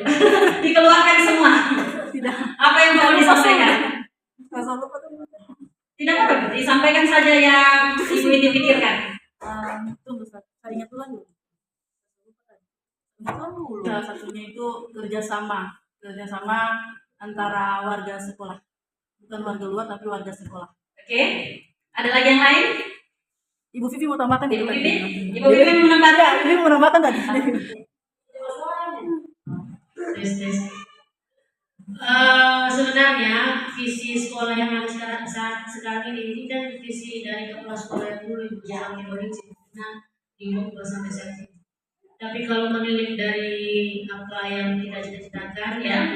Dikeluarkan semua. Tidak. Apa yang perlu disampaikan? Tidak apa-apa, disampaikan saja yang Ibu Indi pikirkan. Tunggu, saya ingat dulu. Salah satunya itu kerjasama antara warga sekolah, bukan warga luar tapi warga sekolah. Oke, ada lagi yang lain? Ibu Vivi mau tambahkan? Ibu Vivi mau menambahkan? Ibu mau menambahkan tadi. Sebenarnya visi sekolah yang ada saat sekarang ini kan visi dari kepala sekolah yang dulu Ibu Jami Nah, diubah sampai saat ini. Tapi kalau menilik dari apa yang kita cita-citakan yang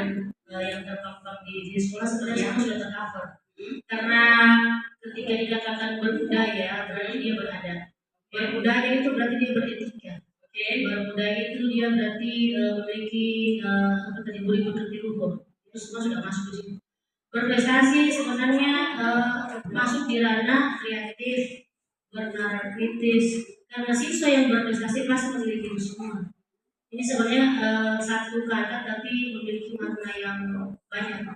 terpampang di sekolah sebenarnya semua sudah tercover. Karena ketika dikatakan berbudaya berarti dia beradab. Berbudaya itu berarti dia beretika. Berbudaya itu dia berarti memiliki budi pekerti luhur. Itu semua sudah masuk di situ. Berprestasi sebenarnya masuk di ranah kreatif, bernalar kritis. Karena siswa yang berprestasi pasti memiliki itu semua. Ini sebenarnya satu kata tapi memiliki makna yang banyak.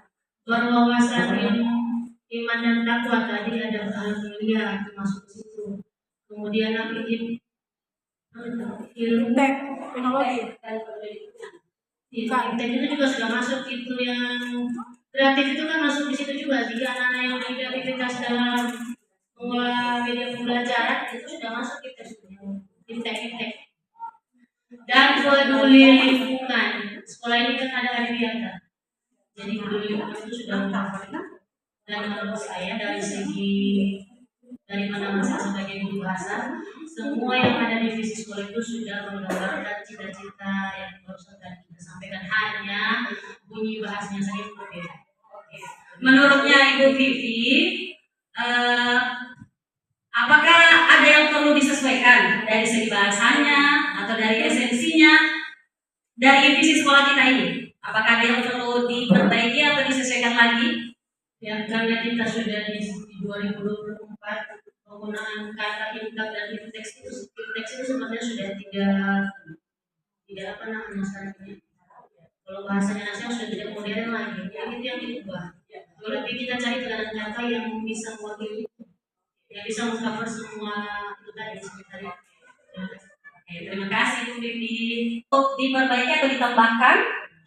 Berwawasan ilmu iman dan takwa tadi ada hal mulia termasuk di situ. Kemudian ilmu teknologi. Teknik itu juga sudah masuk, itu yang kreatif itu kan masuk di situ juga. Jika anak-anak yang kreativitas dalam mengolah media pembelajaran itu sudah masuk kita di teknik. Dan peduli lingkungan, sekolah ini kan ada adiwiyata. Jadi peduli lingkungan itu sudah lengkap. Dan menurut saya dari mana saya sebagai guru bahasa, semua yang ada di visi sekolah itu sudah menggambarkan cita-cita yang barusan tadi kita sampaikan, hanya bunyi bahasanya saja berbeda. Menurutnya Ibu Vivi, apakah ada yang perlu disesuaikan dari segi bahasanya atau dari esensinya dari visi sekolah kita ini? Apakah ada yang perlu diperbaiki atau disesuaikan lagi? Ya, karena kita sudah di 2024 penggunaan kata imtak dan teks itu sebenarnya sudah tidak apa namanya sekarang ini. Kalau bahasanya nasional sudah tidak modern lagi, yang itu yang diubah. Lebih kita cari penggunaan kata yang bisa mewakili, yang bisa mengcover semua itu tadi sebenarnya. Terima kasih Bu Vivi. Diperbaiki atau ditambahkan?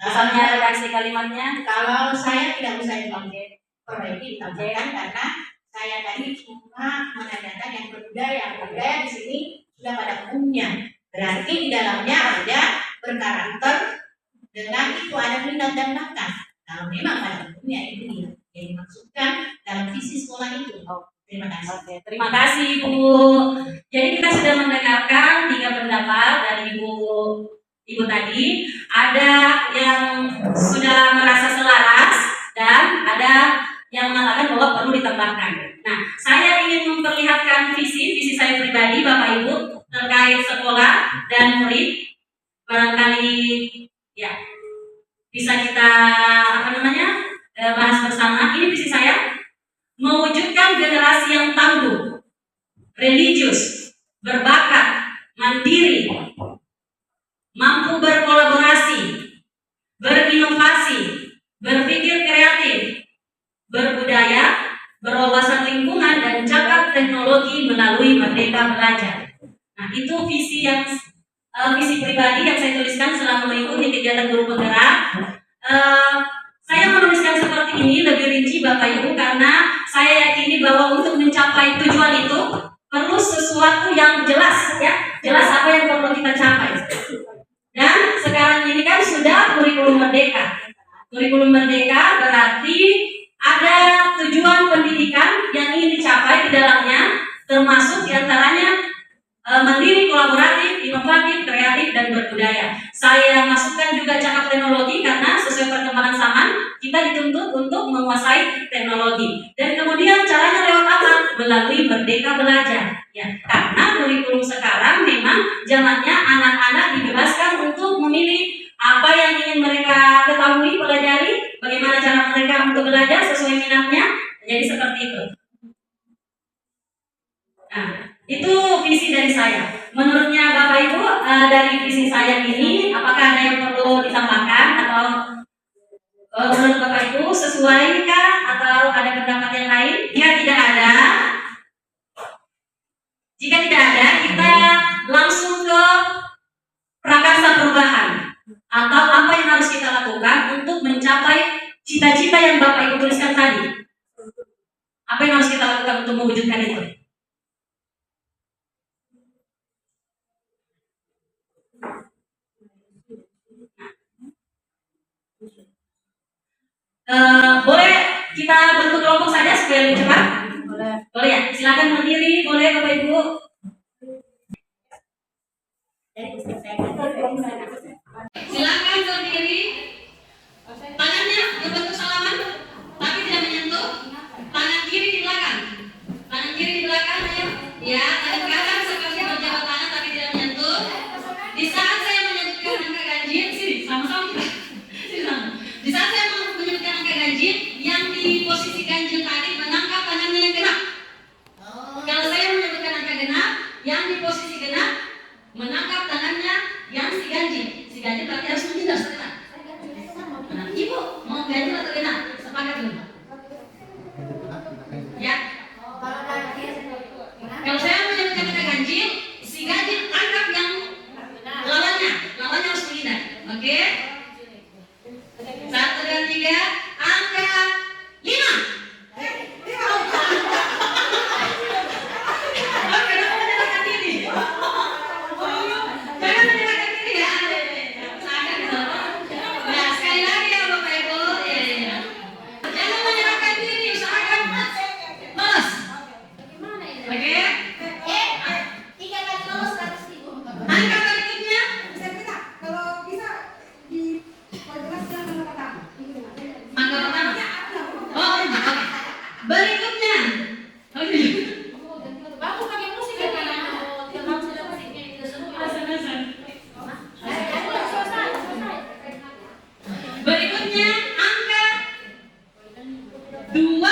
Misalnya redaksi kalimatnya. Kalau saya tidak bisa perbaiki ditambahkan karena saya tadi cuma menandakan yang berbudaya di sini sudah pada umumnya. Berarti di dalamnya ada berkarakter dengan itu ada minat dan bakat. Kalau memang pada umumnya itu dia yang dimaksudkan dalam visi sekolah itu. Terima kasih. Oke, terima kasih Ibu. Jadi kita sudah mendengarkan 3 pendapat dari Ibu tadi. Ada yang sudah merasa selaras dan ada yang mengatakan bahwa perlu ditambahkan. Nah, saya ingin memperlihatkan visi saya pribadi, Bapak Ibu, terkait sekolah dan murid. Barangkali ya bisa kita bahas bersama. Ini visi saya, mewujudkan generasi yang tangguh, religius, berbakat, mandiri, mampu berkolaborasi, berinovasi, berpikir kreatif, berbudaya, berwawasan lingkungan, dan cakap teknologi melalui Merdeka Belajar. Nah, itu visi pribadi yang saya tuliskan selama mengikuti kegiatan guru penggerak. Saya menuliskan seperti ini lebih rinci Bapak Ibu karena saya yakini bahwa untuk mencapai tujuan itu perlu sesuatu yang jelas, ya, jelas apa yang perlu kita capai. Dan sekarang ini kan sudah kurikulum merdeka. Kurikulum merdeka berarti ada tujuan pendidikan yang ingin dicapai di dalamnya, termasuk diantaranya mandiri, kolaboratif, inovatif, kreatif, dan berbudaya. Saya masukkan juga cakap teknologi karena sesuai perkembangan zaman kita dituntut untuk menguasai teknologi. Dan kemudian caranya lewat apa? Melalui Merdeka Belajar. Ya, karena kurikulum sekarang memang zamannya anak-anak dibebaskan untuk memilih apa yang ingin mereka ketahui, pelajari, bagaimana cara mereka untuk belajar sesuai minatnya. Jadi seperti itu. Nah, itu visi dari saya. Menurutnya Bapak Ibu, dari visi saya ini, apakah ada yang perlu ditambahkan atau menurut Bapak Ibu sesuaikah atau ada pendapat yang lain? Jika tidak ada, kita langsung ke prakarsa perubahan atau apa yang harus kita lakukan untuk mencapai cita-cita yang Bapak Ibu tuliskan tadi. Apa yang harus kita lakukan untuk mewujudkan itu? Boleh kita bentuk kelompok saja supaya lebih cepat? Boleh ya? Silakan berdiri, boleh Bapak Ibu. Silakan berdiri. Tangannya berbentuk salaman, tapi tidak menyentuh. Tangan kiri di belakang. Tangan kiri di belakang, ayo. Ya, tangan kanan seperti berjabat tangan tapi tidak menyentuh. Di saat saya menyebutkan angka ganjil, sini sama-sama kita. Sini sama. Di saat saya menyebutkan angka ganjil, yang di posisi ganjil tadi menangkap tangannya yang genap. Kalau saya menyebutkan angka genap, yang di posisi genap menangkap tangannya yang si ganjil. Si ganjil berarti harus menghindar sebentar. Nah, Ibu mau ganjil atau genap? Sepakat belum? Ya. Kalau saya menyebutkan angka ganjil, si ganjil tangkap yang lawannya harus menghindar. Oke? 1 dan 3, angka 5. Berikutnya, berikutnya angka 20.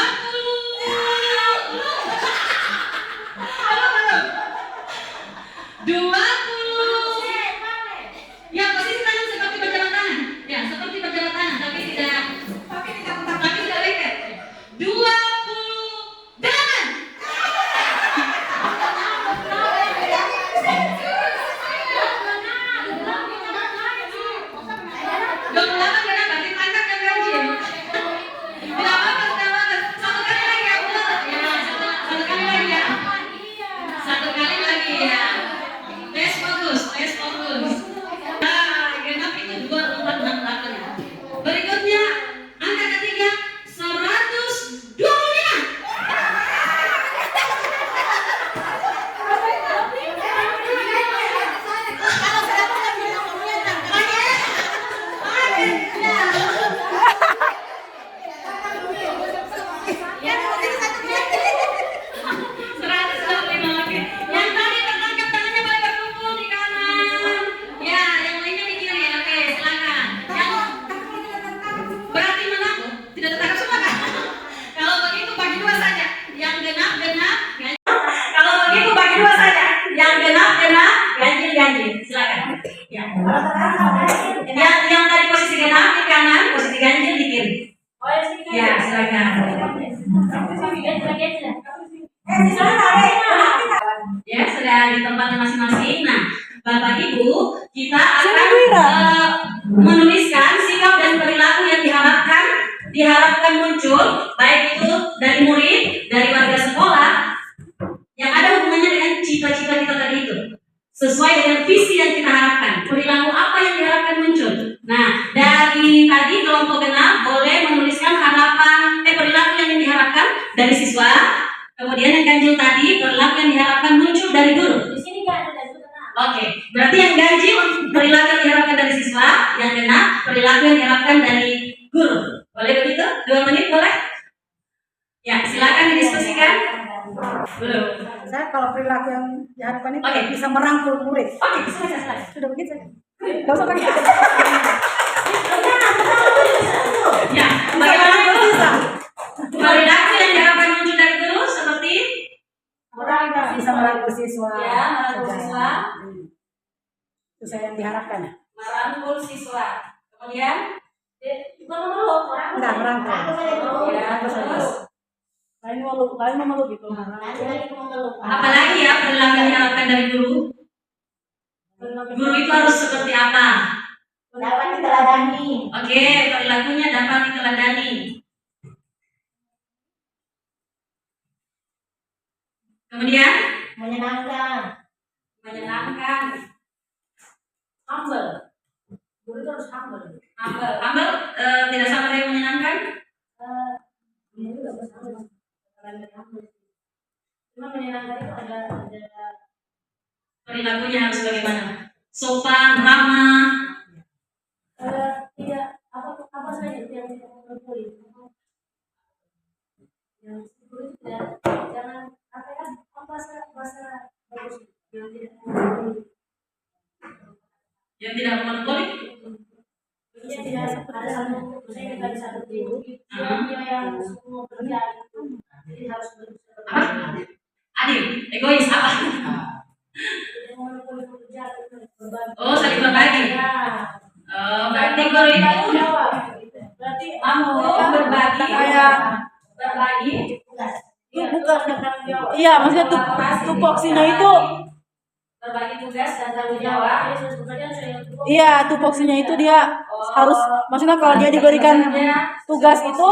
Ya, posisi tangan seperti berjabat tangan. Ya, seperti berjabat tangan, tapi tidak lengket. 28. Kenapa? Ditangkap yang ganjil. Tidak apa-apa. Satu kali lagi ya, Bu. Ya, satu kali lagi ya. Satu kali lagi ya. Tes fokus. Nah, genap itu 2, 4, 6, 8 ya. Berikutnya angka ketiga 125. Yang tadi tertangkap tangannya boleh berkumpul di kanan. Ya, yang lainnya di kiri. Oke, silakan. Yang berarti mana? Tidak tertangkap semua kan? Kalau begitu bagi 2 saja. Yang genap. Kalau begitu bagi 2 saja. Yang genap, ganjil. Silakan. Ya. Yang dari posisi genap silakan. Ya, sudah di tempatnya masing-masing. Nah, Bapak Ibu, kita akan menuliskan sikap dan perilaku yang diharapkan muncul, baik itu dari murid, dari warga sekolah, yang ada hubungannya dengan cita-cita kita tadi itu, sesuai dengan visi yang kita harapkan. Perilaku apa yang diharapkan muncul? Nah, dari tadi kelompok genap boleh menuliskan perilaku yang diharapkan dari siswa. Kemudian yang ganjil tadi perilaku yang diharapkan muncul dari guru. Di sini kan ada juga. Oke, berarti yang ganjil perilaku yang diharapkan dari siswa, yang genap perilaku yang diharapkan dari guru. Boleh begitu? 2 menit boleh? Ya, silakan didiskusikan. Belum. Saya kalau perilaku yang diharapkan itu Oke. bisa merangkul murid. Oke, silakan. Sudah begitu. Gak usah pakai. Ya, bagaimana? Perilaku yang diharapkan muncul dari guru seperti Bisa merangkul siswa. ya, merangkul siswa, Itu saya yang diharapkan. merangkul siswa. Kemudian memeluk, Enggak merangkul. ya, terus Lain malu gitu. apalagi ya perilaku yang diharapkan dari guru? Guru itu harus seperti apa? Dapat diteladani. Oke, perilakunya dapat diteladani. Kemudian Menyenangkan. Humble. Guru itu harus humble. humble, tidak sama dengan menyenangkan. Ini juga bersama. Cuma menyenangkan itu ada Perilakunya harus bagaimana? Sopan, ramah. tidak apa saja yang kita perlu. Yang guru itu jangan bahasa bagus yang tidak Yang tidak monopolik. Yang tidak ada satu misalnya dari satu guru dia yang semua kerja itu jadi harus Apa? Adil, egois apa? tidak mau bekerja berbagi. Oh, saling berbagi. Ya. Berarti guru itu Berarti mampu berbagi. Berbagi. Iya, maksudnya tupoksinya itu. Berbagi tugas dan tanggung jawab. Iya, tupoksinya itu dia harus, maksudnya kalau dia diberikan tugas itu,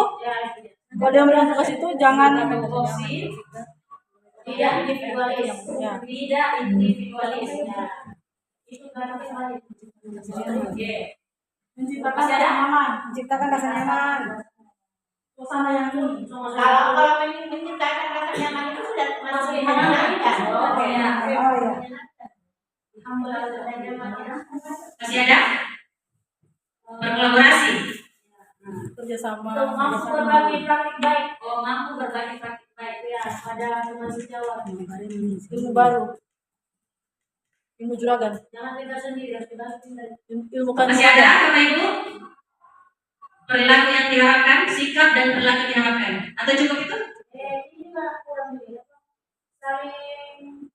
kalau dia memberikan tugas itu jangan Tupoksi. tidak individualis. Ya. Tidak individualis. Ya. Itu berarti balik. Oke. menciptakan rasa nyaman, menciptakan rasa nyaman. Suasana yang ini. Kalau menciptakan rasa nyaman itu sudah masuk di menyenangkan. Oke. Oh iya. Masih ada? Berkolaborasi. Kerjasama. Mampu berbagi praktik baik. Oh, mampu berbagi praktik baik. Ya, pada teman sejawat. Ilmu baru. Ilmu juragan. Jangan kita sendiri, harus dibantu dari Ilmu kan. Masih ada, Bapak Ibu? Perilaku yang diharapkan, sikap dan perilaku yang diharapkan. Atau cukup itu? ini mah kurang juga. Saling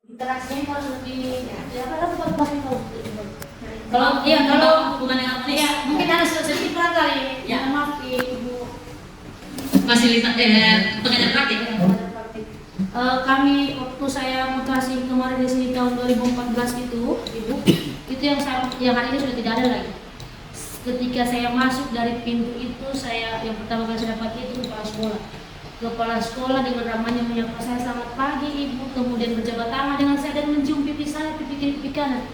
interaksinya harus lebih Kalau hubungan dengan manusia, mungkin harus sedikit kali. Ya. Maaf Ibu. fasilitas pengajar praktik. Kami waktu saya mutasi kemarin di sini tahun 2014 itu yang hari ini sudah tidak ada lagi. Ketika saya masuk dari pintu itu, saya yang pertama kali saya dapat itu kepala sekolah dengan ramahnya menyapa saya, selamat pagi Ibu, kemudian berjabat tangan dengan saya dan mencium pipi saya, pipi kiri, pipi kanan.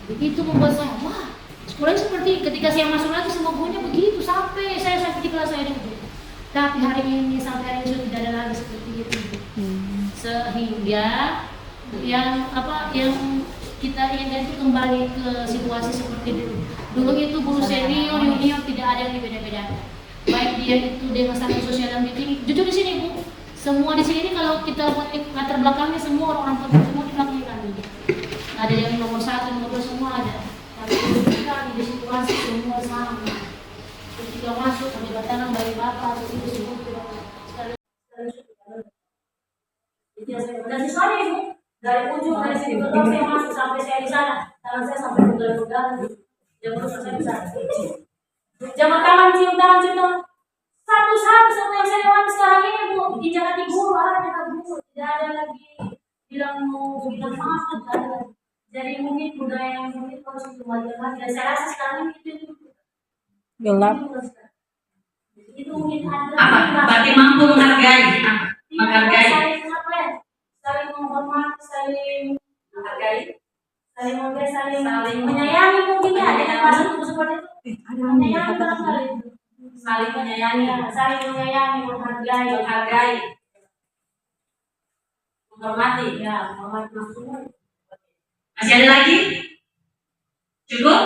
Itu membuat saya, wah, sekolah seperti ketika saya masuk lagi semua gurunya begitu sampai di kelas saya dulu. Tapi hari ini sampai hari ini sudah tidak ada lagi seperti itu. Sehingga yang kita inginkan itu kembali ke situasi seperti dulu. Dulu itu guru senior, junior tidak ada yang beda-beda. Baik dia itu dengan status sosial yang tinggi. Jujur di sini Bu, semua di sini kalau kita buat latar belakangnya semua orang penting semua di belakang kami. Ada yang nomor 1, nomor 2 semua ada. Tapi kita di situasi semua sama. Ketika masuk kami bertanam dari bapak atau ibu semua tidak dan siswanya Ibu dari ujung dari sini betul saya masuk sampai saya di sana, tangan saya sampai pegal-pegal, jam terus saya di sana. Jangan tangan cium tangan. Satu-satu sama yang saya lakukan sekarang ini Bu, bikin hati guru, arahnya Bu, tidak ada lagi bilang mau bilang maaf, tidak ada lagi. Jadi mungkin budaya yang mungkin harus dikembalikan dan saya rasa sekarang itu Gelap. itu mungkin ada Apa? Berarti mampu menghargai. Apa? Menghargai. saling menghormati, saling menghargai, saling menyayangi mungkin ya, dengan bahasa itu seperti itu. Menyayangi barangkali. Saling menyayangi. Saling menyayangi, menghargai, Menghormati. ya, menghormati maksudnya. Masih ada lagi? Cukup?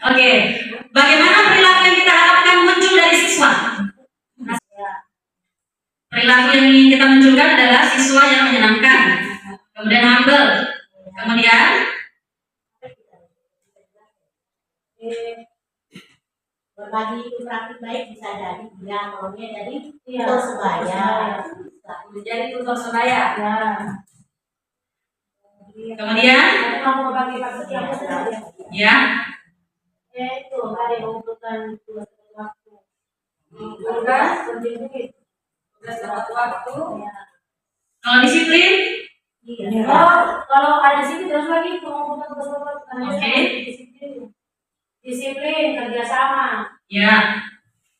Oke. Bagaimana perilaku yang kita harapkan muncul dari siswa? Perilaku yang ingin kita munculkan adalah siswa yang menyenangkan, kemudian humble, kemudian Berbagi itu praktik baik bisa jadi dia maunya jadi tutor sebaya. menjadi tutor sebaya. Kemudian Kemudian, kamu berbagi praktik yang benar. ya, Itu ada yang membutuhkan tugas waktu. tugas, Berdiri. tugas tepat waktu. Ya. Kalau disiplin, Iya. Kalau ada sini terus lagi pengukuran tersebut. Oke. Disiplin, kerjasama. ya,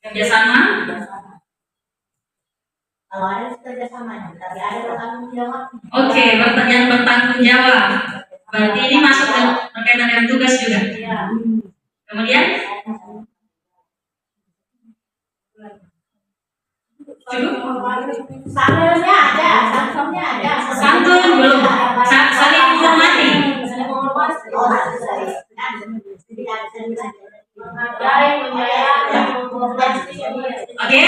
kerjasama. Kalau ada kerjasamanya, tapi ada bertanggung jawab. Oke, yang bertanggung jawab. Berarti ini masuk berkaitan dengan tugas juga. Iya. Kemudian, Santunnya ada, santunnya ada. santun belum. Saling menghormati. Saling menghormati. Menghargai, menyayangi, menghormati. Oke?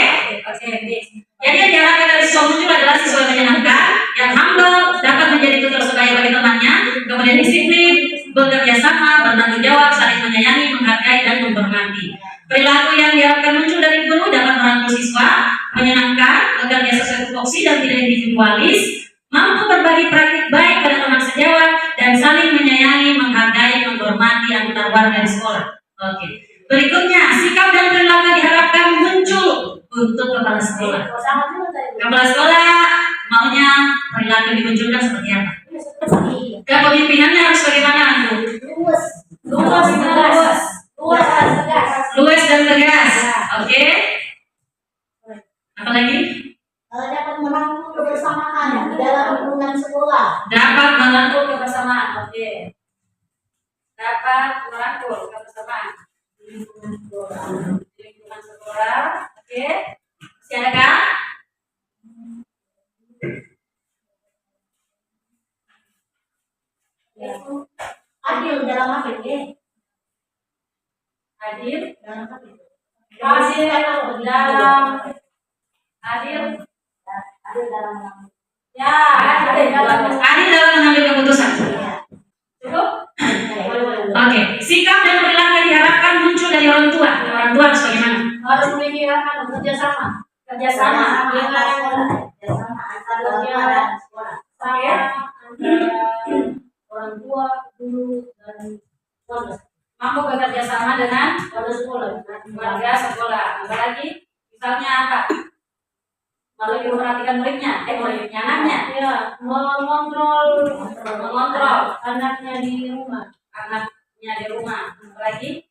Jadi yang diharapkan dari siswa muncul adalah siswa yang menyenangkan, yang humble, dapat menjadi tutor sebaya bagi temannya, kemudian disiplin, bekerja sama, bertanggung jawab, saling menyayangi, menghargai, dan menghormati. Perilaku yang diharapkan muncul dari guru dapat merangkul siswa, menyenangkan, bekerja sesuai tupoksi dan tidak individualis, mampu berbagi praktik baik pada teman sejawat, dan saling menyayangi, menghargai, menghormati antar warga di sekolah. Oke. Berikutnya, sikap dan perilaku diharapkan muncul untuk kepala sekolah. Kepala sekolah maunya perilaku dimunculkan seperti apa? Kepemimpinannya harus bagaimana, Bu? Luas dan tegas. Oke. Apa lagi? Dapat merangkul kebersamaan di dalam lingkungan sekolah. Dapat merangkul kebersamaan. Oke. Dapat merangkul kebersamaan di lingkungan sekolah. Oke. Masih ada kah? Adil dalam apa ya? Adil. Dalam apa itu? Adil dalam adil. Adil dalam Ya, adil dalam mengambil keputusan. Cukup? Oke. Sikap dan perilaku yang diharapkan muncul dari orang tua. Orang tua harus bagaimana? harus memikirkan kerjasama dengan kerjasama antara sekolah saya antara orang tua guru dan keluarga Mampu bekerja sama dengan keluarga sekolah warga sekolah. Apalagi misalnya apa? Lalu memperhatikan muridnya, anaknya, ya mengontrol anaknya di rumah anaknya di rumah. Apalagi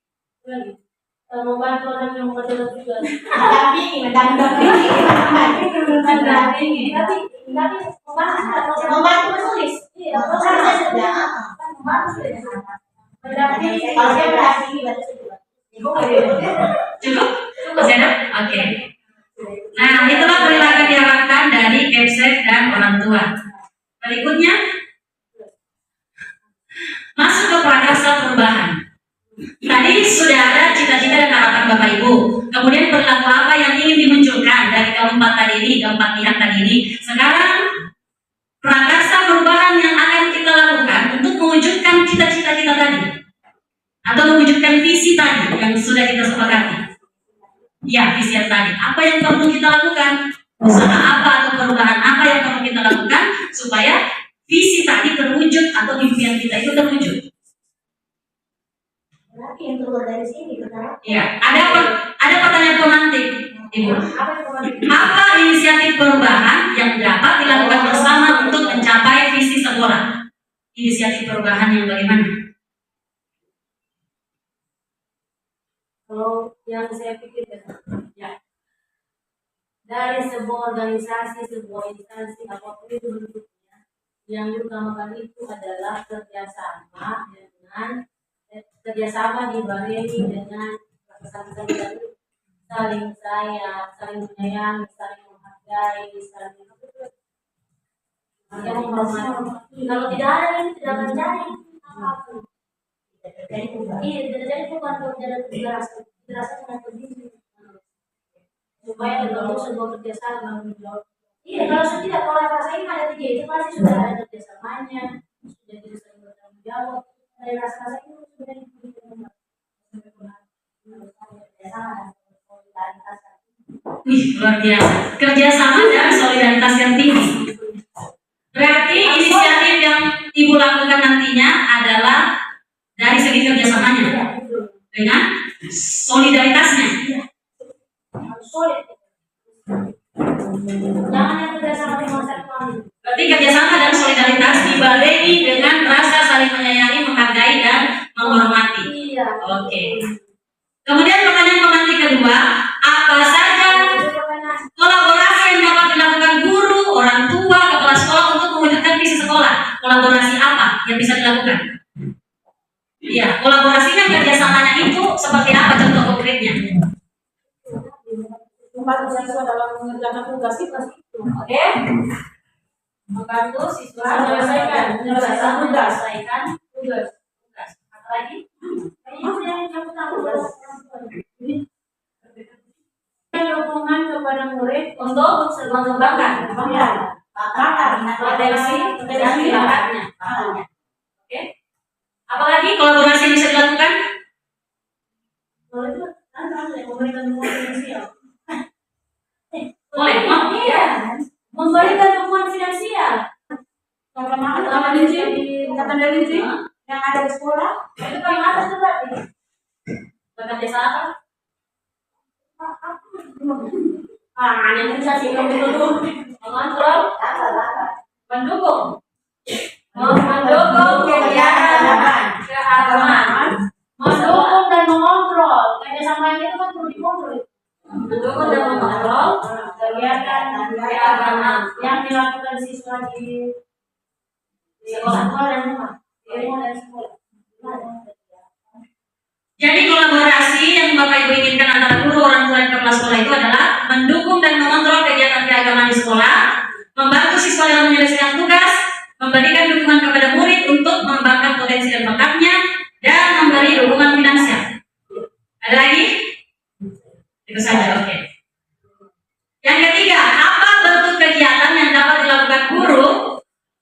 membantu anaknya mengerjakan tugas mendampingi. tapi membantu menulis iya membantu mendampingi kalau dia mendampingi berarti Cukup? Masih ada? Oke. Nah, itulah perilaku diharapkan dari Kepsek dan orang tua. Berikutnya, masuk ke prakarsa perubahan. Tadi sudah ada cita-cita dan harapan Bapak Ibu. Kemudian perilaku apa yang ingin dimunculkan dari keempat pihak tadi ini. Sekarang prakarsa perubahan yang akan kita lakukan untuk mewujudkan cita-cita kita tadi, atau mewujudkan visi tadi yang sudah kita sepakati. Ya, visi yang tadi. Apa yang perlu kita lakukan? Usaha apa atau perubahan apa yang perlu kita lakukan supaya visi tadi terwujud atau impian kita itu terwujud? Berarti yang keluar dari sini benar? Iya, ada pertanyaan pemantik, Ibu. Apa inisiatif perubahan yang dapat dilakukan bersama untuk mencapai visi sekolah? Inisiatif perubahan yang bagaimana? Kalau yang saya pikirkan, ya, dari sebuah organisasi, sebuah instansi, apapun itu bentuknya, yang diutamakan itu adalah kerjasama dibarengi dengan saling sayang, saling menyayangi, saling menghargai, saling menghormati. Kalau tidak ada itu tidak akan jadi apapun. Iya, tidak jadi bukan jalan kejelasan dengan kondisi supaya terbentuk sebuah kerjasama. Iya, kalau tidak, kalau rasa ini ada tiga itu pasti sudah ada kerjasamanya, sudah bisa saling bertanggung jawab. Dari rasa itu sudah diberikan Wih, luar biasa. Kerjasama dan solidaritas yang tinggi. Berarti inisiatif yang Ibu lakukan nantinya adalah dari segi kerjasamanya dengan solidaritasnya. Berarti kerjasama dan solidaritas dibarengi dengan rasa saling menyayangi, menghargai, dan menghormati. Oke. Kemudian pertanyaan pemantik kedua, apa saja kolaborasi yang dapat dilakukan guru, orang tua, kepala sekolah untuk mewujudkan visi sekolah? Kolaborasi apa yang bisa dilakukan? Iya, kolaborasinya, kerjasamanya itu seperti apa contoh konkretnya? Membantu siswa dalam mengerjakan tugas itu. Oke. Membantu siswa menyelesaikan tugas. Apa lagi? Dukungan kepada murid Untuk mengembangkan potensi dan bakatnya. Oke. Apalagi kolaborasi yang bisa dilakukan? Boleh, iya. Memberikan dukungan finansial. Kata dari yang ada di sekolah. Itu paling atas tuh berarti. Bakat desa apa? Yang bisa sih mendukung keagamaan, mendukung dan mengontrol. Kerjasama itu kan perlu dikontrol. Mendukung dan mengontrol Kegiatan keagamaan yang dilakukan siswa di sekolah dan rumah, di rumah dan sekolah. Jadi kolaborasi yang Bapak Ibu inginkan antara guru, orang tua, dan kepala sekolah itu adalah mendukung dan mengontrol kegiatan keagamaan di sekolah, membantu siswa dalam menyelesaikan tugas, memberikan dukungan kepada murid untuk mengembangkan potensi dan bakatnya, dan memberi dukungan finansial. Ada lagi? Itu saja, oke. Yang ketiga, apa bentuk kegiatan yang dapat dilakukan guru,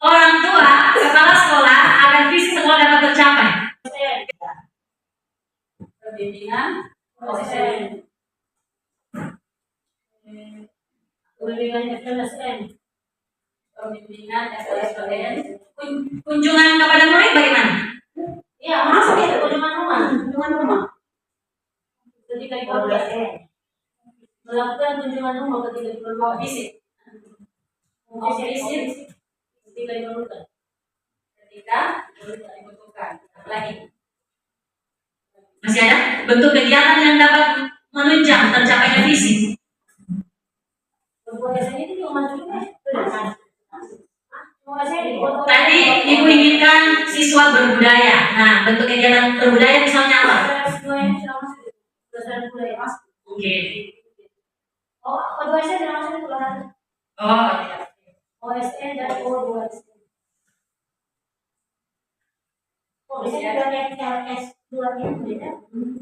orang tua, kepala sekolah agar visi sekolah dapat tercapai? Pembimbingan proses Pembimbingan FLSN, kunjungan kepada murid bagaimana? iya masuk ya kunjungan rumah. Ketika di melakukan kunjungan rumah ketika diperlukan Visit ketika diperlukan. ketika dibutuhkan. Lagi masih ada bentuk kegiatan yang dapat menunjang tercapainya visi. Tadi Ibu inginkan siswa berbudaya. Nah, bentuk kegiatan berbudaya misalnya apa? Oke. Oh, kedua saya tidak masuk ke luar. Oh, iya. OSN dan O2S. Oh, biasanya udah kayak S2-nya beda.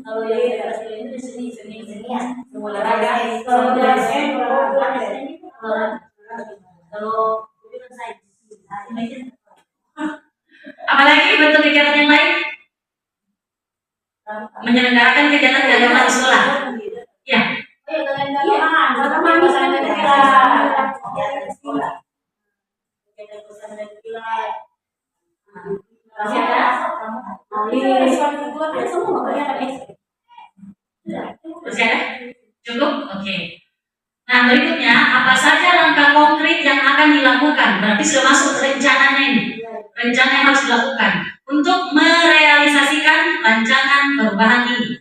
Kalau yang S2 itu seni ya. Olahraga. Kalau OSN, O2S itu olahraga. Kalau itu kan sains. Apalagi bentuk kegiatan yang lain? Menyelenggarakan kegiatan keagamaan di sekolah. Ya. Masih ada? Masih ada? Cukup? Oke. Nah, berikutnya, apa saja langkah konkret yang akan dilakukan? Berarti sudah masuk rencananya ini. Rencana yang harus dilakukan untuk merealisasikan rancangan perubahan ini.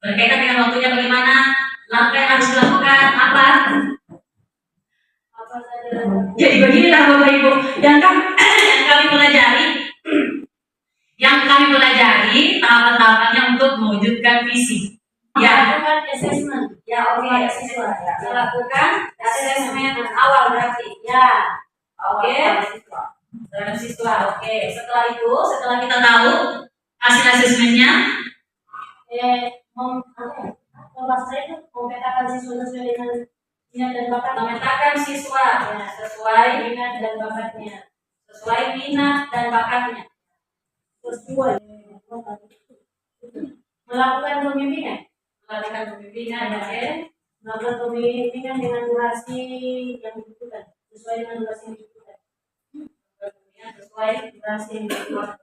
Berkaitan dengan waktunya bagaimana? Langkah yang harus dilakukan apa? Jadi beginilah Bapak Ibu, yang kami pelajari tahapan-tahapannya untuk mewujudkan visi. Ya, Lakukan assessment. ya oke, melakukan asesmen awal berarti. Ya, oke. Terhadap siswa, oke. Setelah itu, setelah kita tahu hasil asesmennya, memetakan siswa sesuai dengan minat dan bakat. memetakan siswa ya, sesuai Minat dan bakatnya. sesuai Melakukan pembimbingan. melakukan pembimbingan, oke. Melakukan pembimbingan dengan durasi yang dibutuhkan. Sesuai dengan durasi yang dibutuhkan. Sesuai Durasi yang dibutuhkan.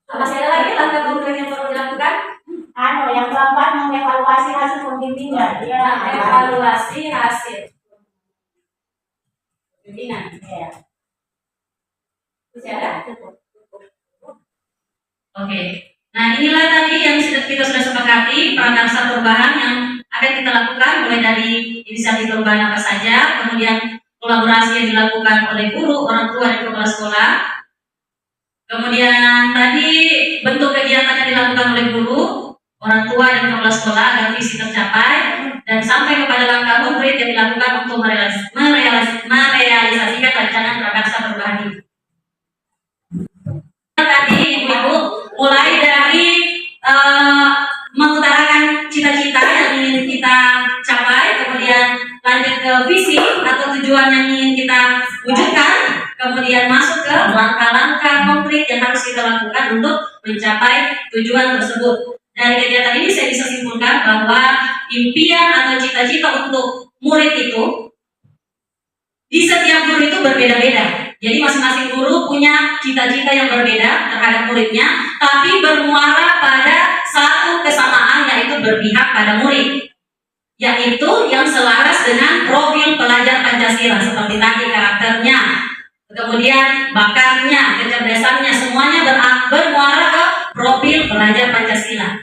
masih ada lagi langkah konkret yang perlu dilakukan? Yang keempat mengevaluasi hasil pembimbingan. Evaluasi hasil pembimbingan. Ya. Masih ada? Oke. Nah, inilah tadi yang kita sudah sepakati prakarsa perubahan yang akan kita lakukan, mulai dari inisiatif perubahan apa saja, kemudian kolaborasi yang dilakukan oleh guru, orang tua, dan kepala sekolah. Kemudian tadi bentuk kegiatan yang dilakukan oleh guru, orang tua, dan kepala sekolah agar visi tercapai, dan sampai kepada langkah konkret yang dilakukan untuk merealisasikan rancangan prakarsa perubahan ini. Tadi Ibu-Ibu mulai dari mengutarakan cita-cita yang ingin kita capai, kemudian lanjut ke visi atau tujuan yang ingin kita wujudkan, kemudian masuk ke langkah-langkah konkret yang harus kita lakukan untuk mencapai tujuan tersebut. Dari kegiatan ini saya bisa simpulkan bahwa impian atau cita-cita untuk murid itu di setiap guru itu berbeda-beda. Jadi masing-masing guru punya cita-cita yang berbeda terhadap muridnya, tapi bermuara pada satu kesamaan, yaitu berpihak pada murid, yaitu yang selaras dengan profil pelajar Pancasila, seperti tadi karakternya, kemudian bakatnya, kecerdasannya, semuanya bermuara ke profil pelajar Pancasila.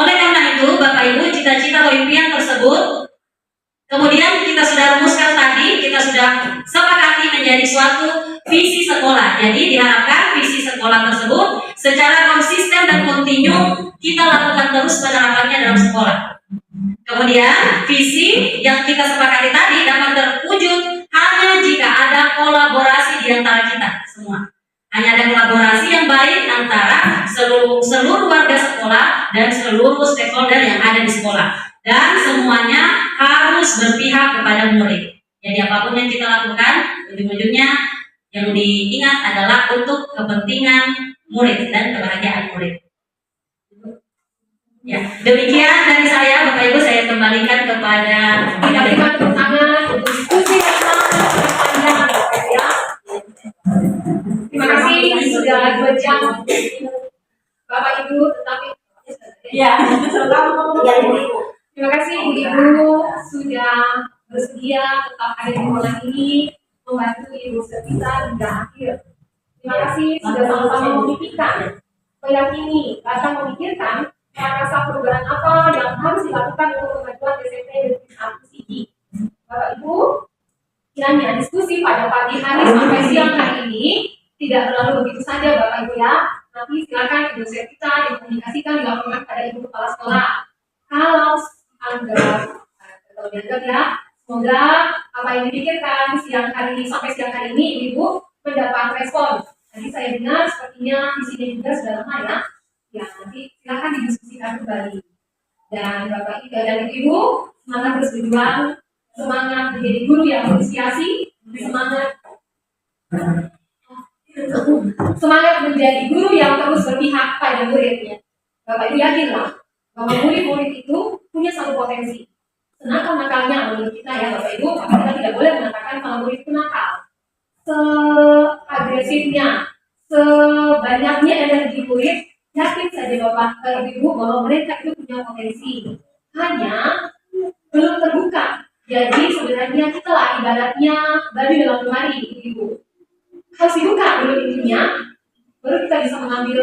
Oleh karena itu, Bapak Ibu, cita-cita atau impian tersebut kemudian kita sudah rumuskan tadi, kita sudah sepakati menjadi suatu visi sekolah. Jadi diharapkan visi sekolah tersebut secara konsisten dan kontinu kita lakukan terus penerapannya dalam sekolah. Kemudian visi yang kita sepakati tadi dapat terwujud hanya jika ada kolaborasi di antara kita semua. Hanya ada kolaborasi yang baik antara seluruh warga sekolah dan seluruh stakeholder yang ada di sekolah. Dan semuanya harus berpihak kepada murid. Jadi apapun yang kita lakukan, ujung-ujungnya yang diingat adalah untuk kepentingan murid dan kebahagiaan murid. Ya, demikian dari saya, Bapak Ibu, saya kembalikan kepada Kita berikan tepuk tangan untuk diskusi yang sangat berpanjang, ya. Terima kasih sudah 2 jam, Bapak Ibu, tetapi ya, terima kasih Ibu-Ibu sudah bersedia tetap hadir di malam ini membantu Ibu kita hingga akhir. Terima kasih sudah sama-sama memimpikan, meyakini, bahkan memikirkan prakarsa perubahan apa yang harus dilakukan untuk kemajuan SMP Negeri 1 Sigi. Bapak Ibu, kiranya diskusi pada pagi hari sampai siang hari ini tidak terlalu begitu saja Bapak Ibu ya. Nanti silakan Ibu kita dikomunikasikan dilakukan pada Ibu Kepala Sekolah. Kalau anggap atau dianggap ya, semoga apa yang dipikirkan siang hari ini sampai siang hari ini Ibu mendapat respon. Tadi saya dengar sepertinya di sini juga sudah lama ya. Ya, nanti silakan didiskusikan kembali. Dan Bapak Ibu dan Ibu semangat berjuang, semangat menjadi guru yang berinspirasi, semangat menjadi guru yang terus berpihak pada muridnya. Bapak Ibu yakinlah bahwa murid-murid itu punya satu potensi. Senakal-nakalnya menurut kita ya Bapak Ibu, maka kita tidak boleh mengatakan kalau murid itu nakal. Seagresifnya, sebanyaknya energi murid, yakin saja Bapak Ibu bahwa mereka itu punya potensi. Hanya belum terbuka. Jadi sebenarnya kita lah ibaratnya babi dalam lemari, Ibu. Harus dibuka dulu intinya, baru kita bisa mengambil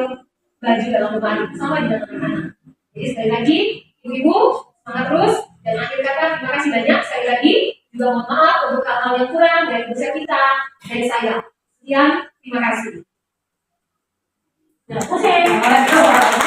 baju dalam lemari sama dengan anak-anak. Jadi sekali lagi, Ibu semangat terus. Dan akhir kata, terima kasih banyak sekali lagi. Juga mohon maaf untuk hal-hal yang kurang dari dosen kita, dari saya. Sekian, terima kasih. Oke.